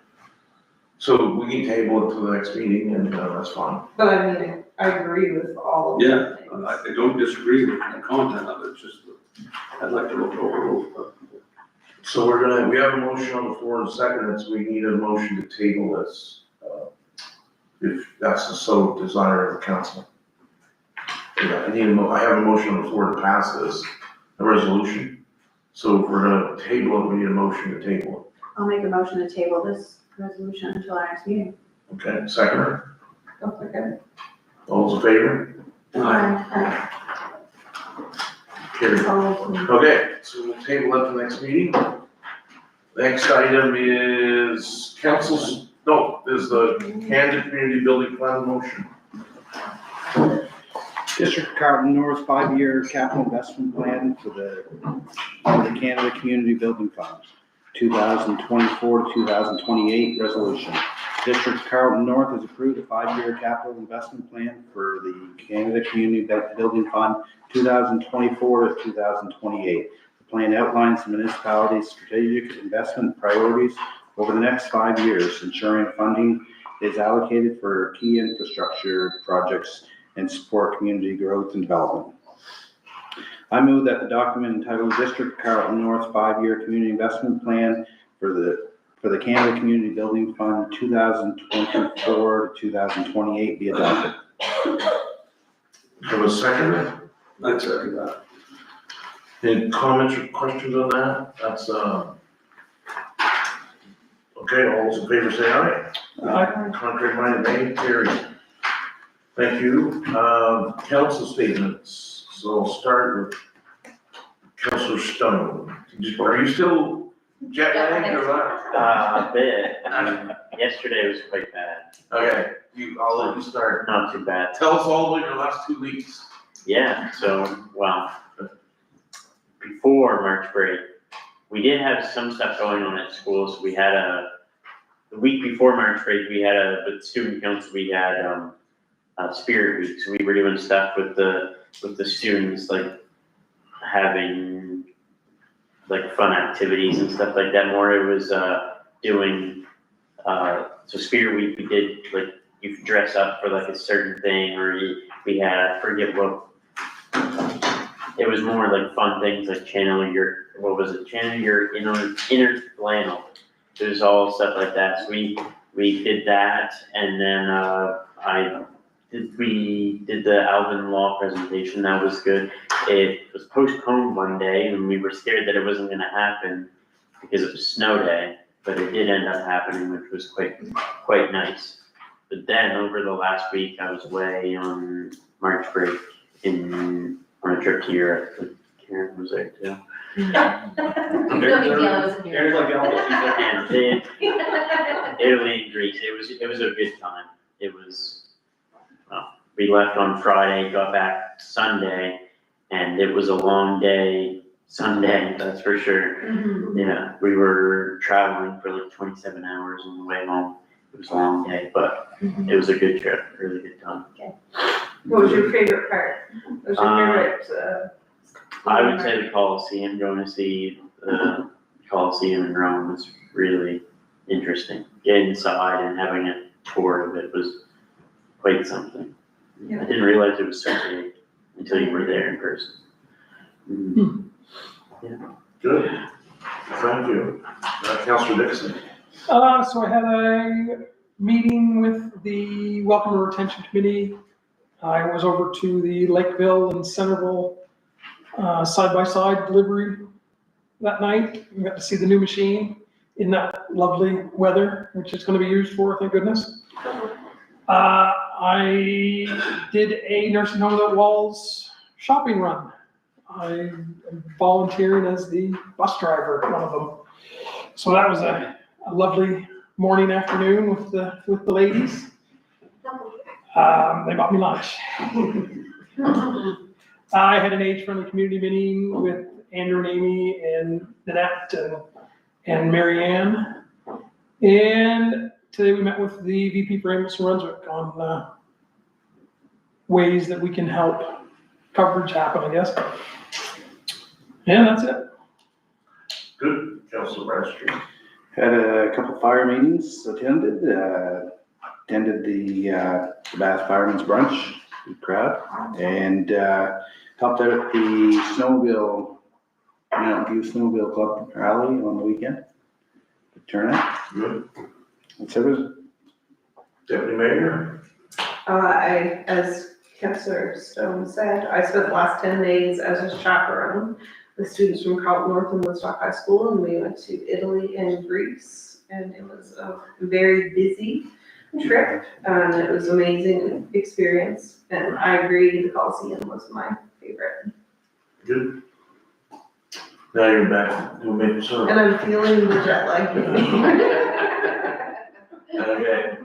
So we can table it to the next meeting, and that's fine. But I mean, I agree with all of the Yeah, things. I don't disagree with the content of it, it's just that I'd like to look over. So we have a motion on the floor and second, so we need a motion to table this, if that's the sole desire of the council. Yeah, I have a motion on the floor to pass this, a resolution. So if we're gonna table it, we need a motion to table I'll make a motion to table this resolution until our next meeting. it. Okay, seconder, Okay. all those in favor? Aye. Carried. Oh, Okay, so we'll table it to the next meeting. Next item is is the Canada Community Building Plan motion. District of Carleton North 5-year capital investment plan for the Canada Community Building Fund, 2024 to 2028 resolution. District of Carleton North has approved a 5-year capital investment plan for the Canada Community Building Fund, 2024 to 2028. The plan outlines the municipality's strategic investment priorities over the next 5 years, ensuring funding is allocated for key infrastructure projects and support community growth and development. I move that the document entitled District of Carleton North 5-year Community Investment Plan for the Canada Community Building Fund 2024 to 2028 be adopted. Have a second? I'd second that. Any comments or questions on that? That's, okay, all those in favor say aye. Aye. Contrary minded, nay, carried. Thank you. Council statements. So I'll start with Councilor Stone. Are you still jet lagged or what? A bit. Yesterday was quite bad. Okay, I'll let you start. Not too bad. Tell us all about your last 2 weeks. Yeah, so, well, before March break, we did have some stuff going on at school. So we had the week before March break, with student council, we had, Spirit Week. So we were doing stuff with the students, like having like fun activities and stuff like that. More it was, doing, so Spirit Week, we did like, you could dress up for like a certain thing, or we had, I forget what, it was more like fun things like channel your inner flannel. It was all stuff like that. So we did that, and then we did the Alvin Law presentation. That was good. It was postponed one day, and we were scared that it wasn't going to happen because it was snow day, but it did end up happening, which was quite nice. But then over the last week, I was away on March break on a trip to Europe. Karen was there too. No big deal, I was in Karen's like Elvis, And then Italy and Greece. It was a good time. It was. We left on Friday, got back Sunday, and it was a long day Sunday, that's for sure. Mhm. Yeah, we were traveling for like 27 hours on the way home. It was a long day, but it was a good trip, really good time. What was your favorite part? What was your favorite, I would say the Colosseum, going to see the Colosseum in Rome was really interesting. Getting inside and having a tour of it was quite something. Yeah. I didn't realize it was so big until you were there in person. Good. Thank you. Councilor Dixon. So I had a meeting with the Welcome and Retention Committee. I was over to the Lakeville and Centerville side-by-side delivery that night. We got to see the new machine in that lovely weather, which it's gonna be used for, thank goodness. I did a Nursing Home Without Walls shopping run. I am volunteering as the bus driver, one of them. So that was a lovely morning, afternoon with the ladies. They bought me lunch. I had an age-friendly community meeting with Andrew and Amy and Nanette and Mary Ann. And today we met with the VP for Ambulance New Brunswick on ways that we can help coverage happen, I guess. And that's it. Good, Councilor Bradstreet. Had a couple fire meetings attended, attended the Bath Fireman's Brunch, good crowd, and helped out at the Snowmobile, Mountain View Snowmobile Club rally on the weekend. Good turnout. Good. That's everything. Deputy Mayor? As Councillor Stone said, I spent the last 10 days as a chaperone with students from Carleton North and Woodstock High School, and we went to Italy and Greece, and it was a very busy trip, and it was an amazing experience, and I agree, the Coliseum was my favorite. Good. Now you're back to make sure. And I'm feeling the jet lag. Okay,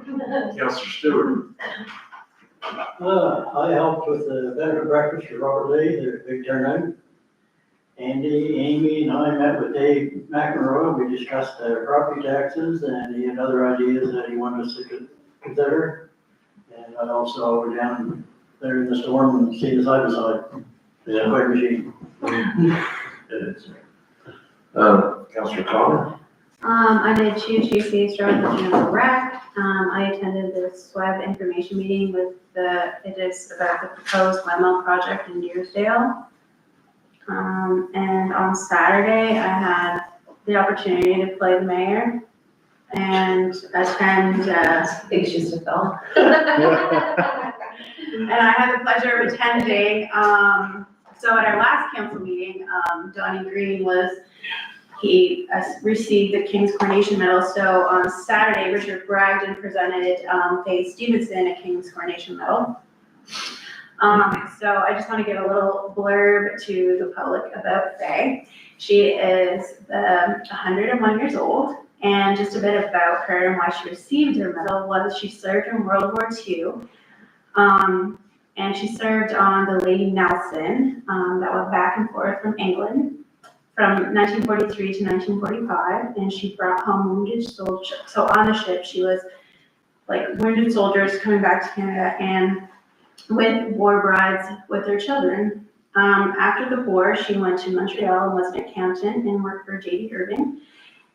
Councilor Stewart. I helped with the benefit breakfast for Robert Lee, their big turnout. Andy, Amy, and I met with Dave McEnroe. We discussed property taxes, and he had other ideas that he wanted us to consider. And I also went down there in the storm and see the side by side. It's quite a machine. It is. Councilor Connor. I did 2 Tuesdays throughout the general rec. I attended the SWEB information meeting with it is about the proposed windmill project in Deersdale. And on Saturday, I had the opportunity to play the mayor and attend, Big shoes to fill. and I had the pleasure of attending, so at our last council meeting, Donnie Green he received the King's Coronation Medal. So on Saturday, Richard Bragdon presented Faye Stevenson a King's Coronation Medal. So I just want to give a little blurb to the public about Faye. She is 101 years old, and just a bit about her and why she received her medal was she served in World War II, and she served on the Lady Nelson that went back and forth from England from 1943 to 1945, and she brought home wounded soldiers. So on the ship, she was like wounded soldiers coming back to Canada and with war brides with their children. After the war, she went to Montreal and was an accountant and worked for J.D. Irving.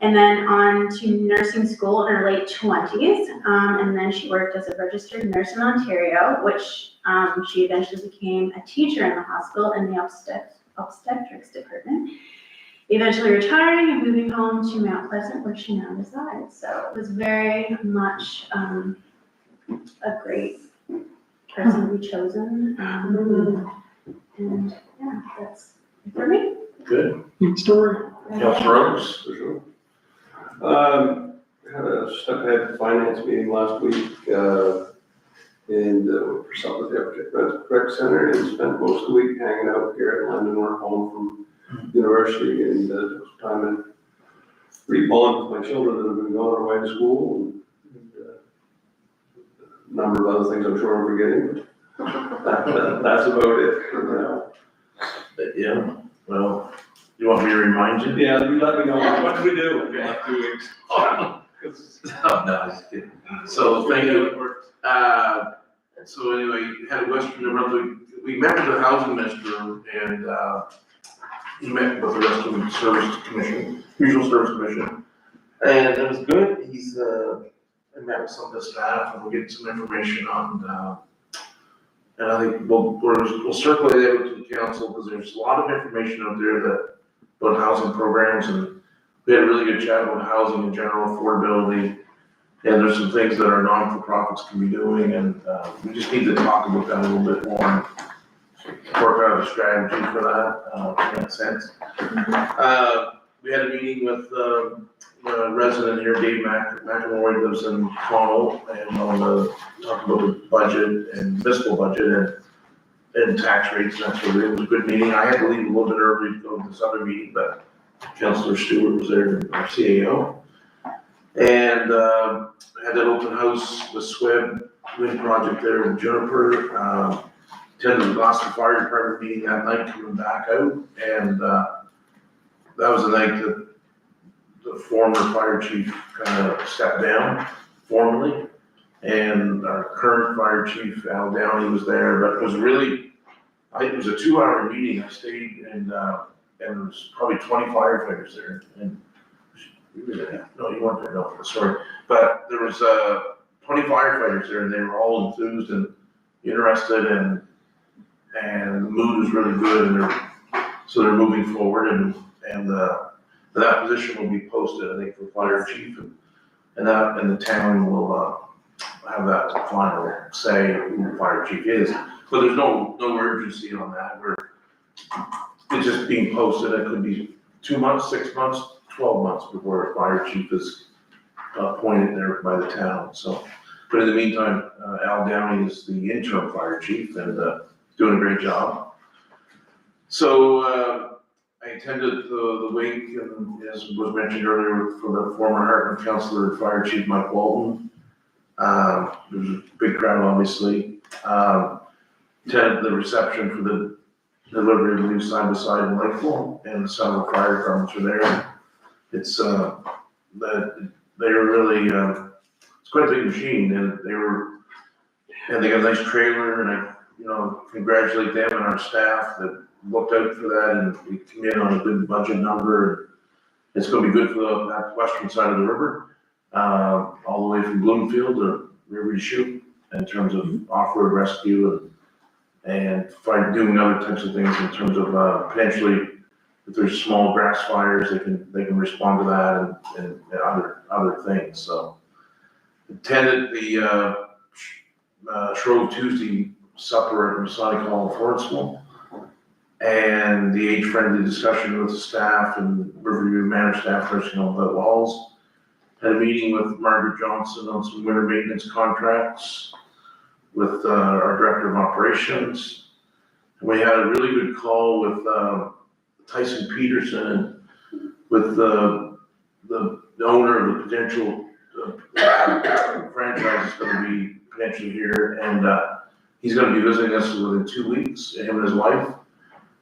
And then on to nursing school in her late 20s. And then she worked as a registered nurse in Ontario, which she eventually became a teacher in the hospital in the obstetrics department. Eventually retiring and moving home to Mount Pleasant, where she now resides. So it was very much a great person to be chosen. And yeah, that's it for me. Good. Good story. Councilor Rose. Had a step ahead finance meeting last week, and for something at the rec center, and spent most of the week hanging out here at London, or home from university, and took some time and rebond with my children that have been going away to school, and a number of other things I'm sure I'm forgetting, but that's about it for now. Yeah, well, you want me to remind you? Yeah, you let me know, what did we do in the last 2 weeks? Oh, no, just kidding. So, thank you. So anyway, had Western New Brunswick, we met with the housing minister, and he met with the rest of the service commission, regional service commission. And it was good. I met with some of the staff, and we'll get some information on, and I think we'll circulate it to the council, because there's a lot of information out there about housing programs, and we had a really good chat about housing in general, affordability. And there's some things that our non-for-profits can be doing, and, we just need to talk about that a little bit more. And work out a strategy for that, in that sense. We had a meeting with, a resident here, Dave McElroy, lives in Toronto, and on the, talk about the budget and fiscal budget and tax rates, and that's what it was a good meeting. I had to leave a little bit early to go to this other meeting, but Councillor Stewart was there, our CAO. And, had that open house, the SWEB wind project there in Juniper, attended the Gloucester Fire Department meeting that night, coming back out, and, that was the night that the former fire chief kind of stepped down formally, and our current fire chief, Al Downey, was there, but it was really, it was a 2-hour meeting. I stayed, and there was probably 20 firefighters there, and no, you weren't there, no, sorry, but there was 20 firefighters there, and they were all enthused and interested, and the mood was really good, and so they're moving forward, and that position will be posted, I think, for fire chief, and the town will have that final say who the fire chief is. But there's no urgency on that. It's just being posted. It could be 2 months, 6 months, 12 months before a fire chief is appointed there by the town. So, but in the meantime, Al Downey is the interim fire chief and doing a great job. So I attended the wake, and as was mentioned earlier, for the former Hartman councillor, Fire Chief Mike Walton. There was a big crowd, obviously. Attended the reception for the delivery of the new side-by-side in Lakeville, and some of the fire departments were there. It's that they were really it's quite a big machine, and they got a nice trailer, and I congratulate them and our staff that looked out for that, and we come in on a good budget number. It's going to be good for that western side of the river, all the way from Bloomfield to River Shoot, in terms of off-road rescue and doing other types of things in terms of potentially, if there's small grass fires, they can respond to that and other things. So attended the Shrove Tuesday supper at Masonic Hall of Florence School, and the age-friendly discussion with the staff and Riverview Manor staff, nursing home about walls. Had a meeting with Margaret Johnson on some winter maintenance contracts with our director of operations. And we had a really good call with Tyson Peterson, with the owner of the potential franchise is going to be potentially here, and he's going to be visiting us within 2 weeks, him and his wife.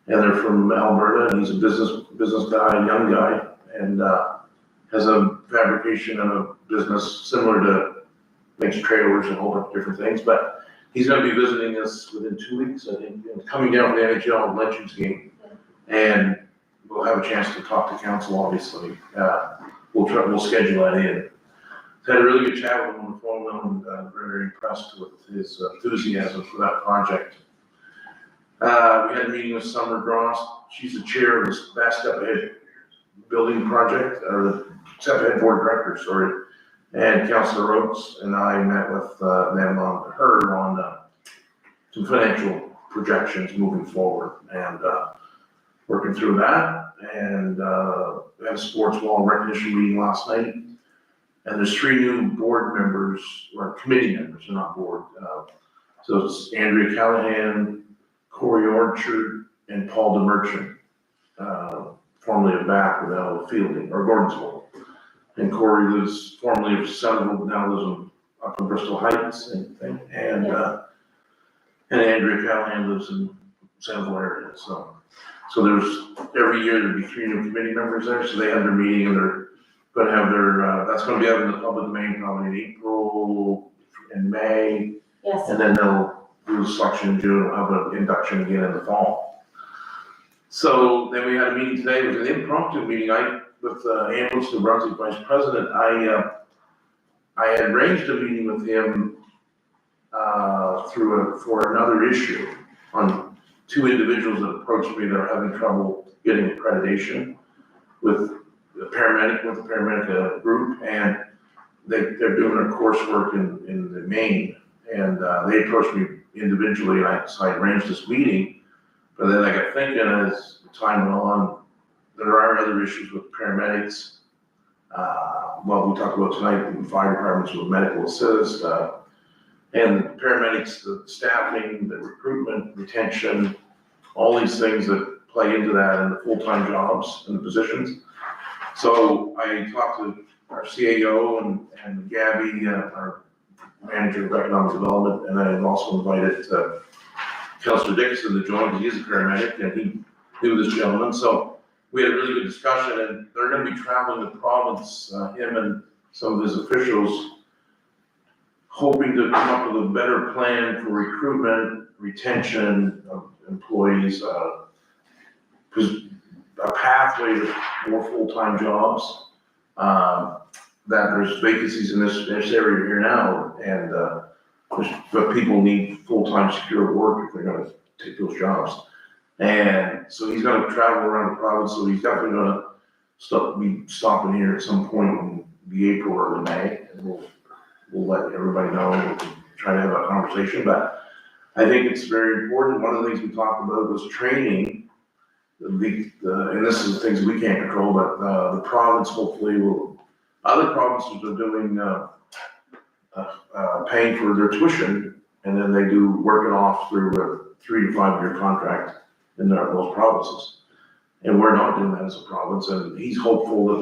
And they're from Alberta, and he's a business guy, young guy, and has a fabrication and a business similar to, makes trailers and a whole bunch of different things. But he's going to be visiting us within 2 weeks, I think, coming down from the NHL Legends game, and we'll have a chance to talk to council. Obviously, we'll schedule that in. Had a really good chat with him on the phone, and very impressed with his enthusiasm for that project. We had a meeting with Summer Gross. She's the chair of this Best Step Ahead building project, or the Step Ahead board of directors, sorry. And Councillor Oates and I met with them on some financial projections moving forward, and working through that. And we had a sports wall recognition meeting last night. And there's 3 new board members, or committee members, they're not board. So it's Andrea Callahan, Corey Orchard, and Paul DeMerchant, formerly of Bath, now Fielding, or Gordonsville. And Corey lives formerly of Centerville, now lives up in Bristol Heights, same thing. And Andrea Callahan lives in Centerville area. So there's, every year there'd be 3 new committee members there, so they have their meeting, and they're going to have their, that's going to be out in the public domain probably in April and May. Yes. And then they'll do the selection in June, we'll have an induction again in the fall. So then we had a meeting today, it was an impromptu meeting with Ambulance New Brunswick Vice President. I had arranged a meeting with him for another issue on 2 individuals that approached me that are having trouble getting accreditation with a paramedic with a paramedic group, and they're doing a coursework in Maine. And they approached me individually, and so I arranged this meeting. But then I got thinking as time went on, there are other issues with paramedics. Well, we talked about tonight, in fire departments with medical assist, and paramedics, the staffing, the recruitment, retention, all these things that play into that, and the full-time jobs and the positions. So I talked to our CAO and Gabby, our manager of economic development, and I also invited Councilor Dixon to join, because he's a paramedic, and he knew this gentleman. So we had a really good discussion, and they're gonna be traveling the province, him and some of his officials, hoping to come up with a better plan for recruitment, retention of employees, because a pathway to more full-time jobs. That there's vacancies in this area here now, and but people need full-time secure work if they're gonna take those jobs. And so he's gonna travel around the province, so he's definitely gonna be stopping here at some point in the April or the May, and we'll let everybody know, and we can try to have a conversation. But I think it's very important. One of the things we talked about was training. And this is the things we can't control, but the province hopefully will, other provinces are doing, paying for their tuition, and then they do work it off through a 3 to 5 year contract in those provinces. And we're not doing that as a province, and he's hopeful that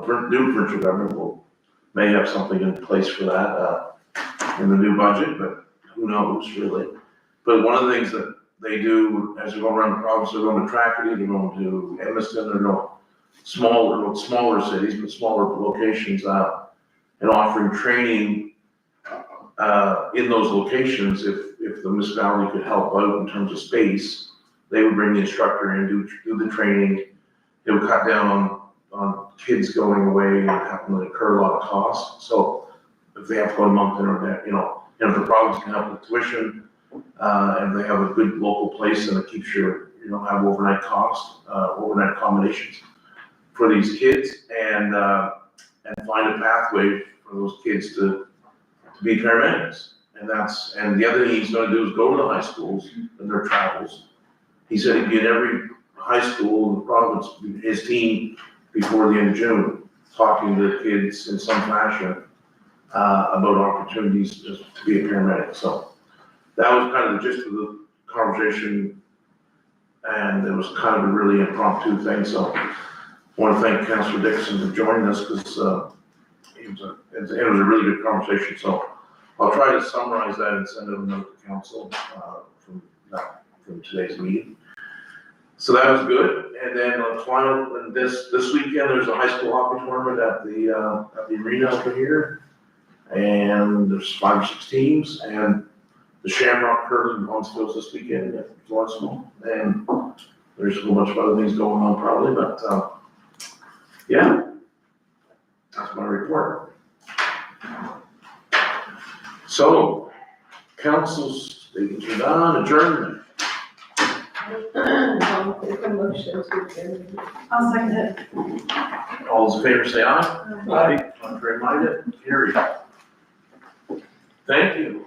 the new provincial government may have something in place for that in the new budget, but who knows really. But one of the things that they do as they go around the province, they're going to Tracadie, they're going to Edmonton, they're going smaller cities, but smaller locations, and offering training in those locations. If the municipality could help out in terms of space, they would bring the instructor in, do the training. It would cut down on kids going away and having to incur a lot of costs. So if they have to go to Moncton or that, and if the province can help with tuition, and they have a good local place, and it keeps you don't have overnight costs, overnight accommodations for these kids, and find a pathway for those kids to be paramedics. And the other thing he's gonna do is go to the high schools in their travels. He said he'd be in every high school in the province, his team, before the end of June, talking to the kids in some fashion about opportunities just to be a paramedic. So that was kind of the gist of the conversation, and it was kind of a really impromptu thing. So I want to thank Councilor Dixon for joining us, because it was a really good conversation. So I'll try to summarize that and send it a note to council from today's meeting. So that was good. And then final, this weekend, there's a high school hockey tournament at the arena over here, and there's 5 or 6 teams, and the Shamrock Curling Lawrenceville's this weekend at Lawrenceville, and there's a whole bunch of other things going on probably, but yeah, that's my report. So, council's speaking on adjournment. I'll take a motion to adjourn. I'll second it. All those in favor say aye. Aye. Contrary minded, carried. Thank you.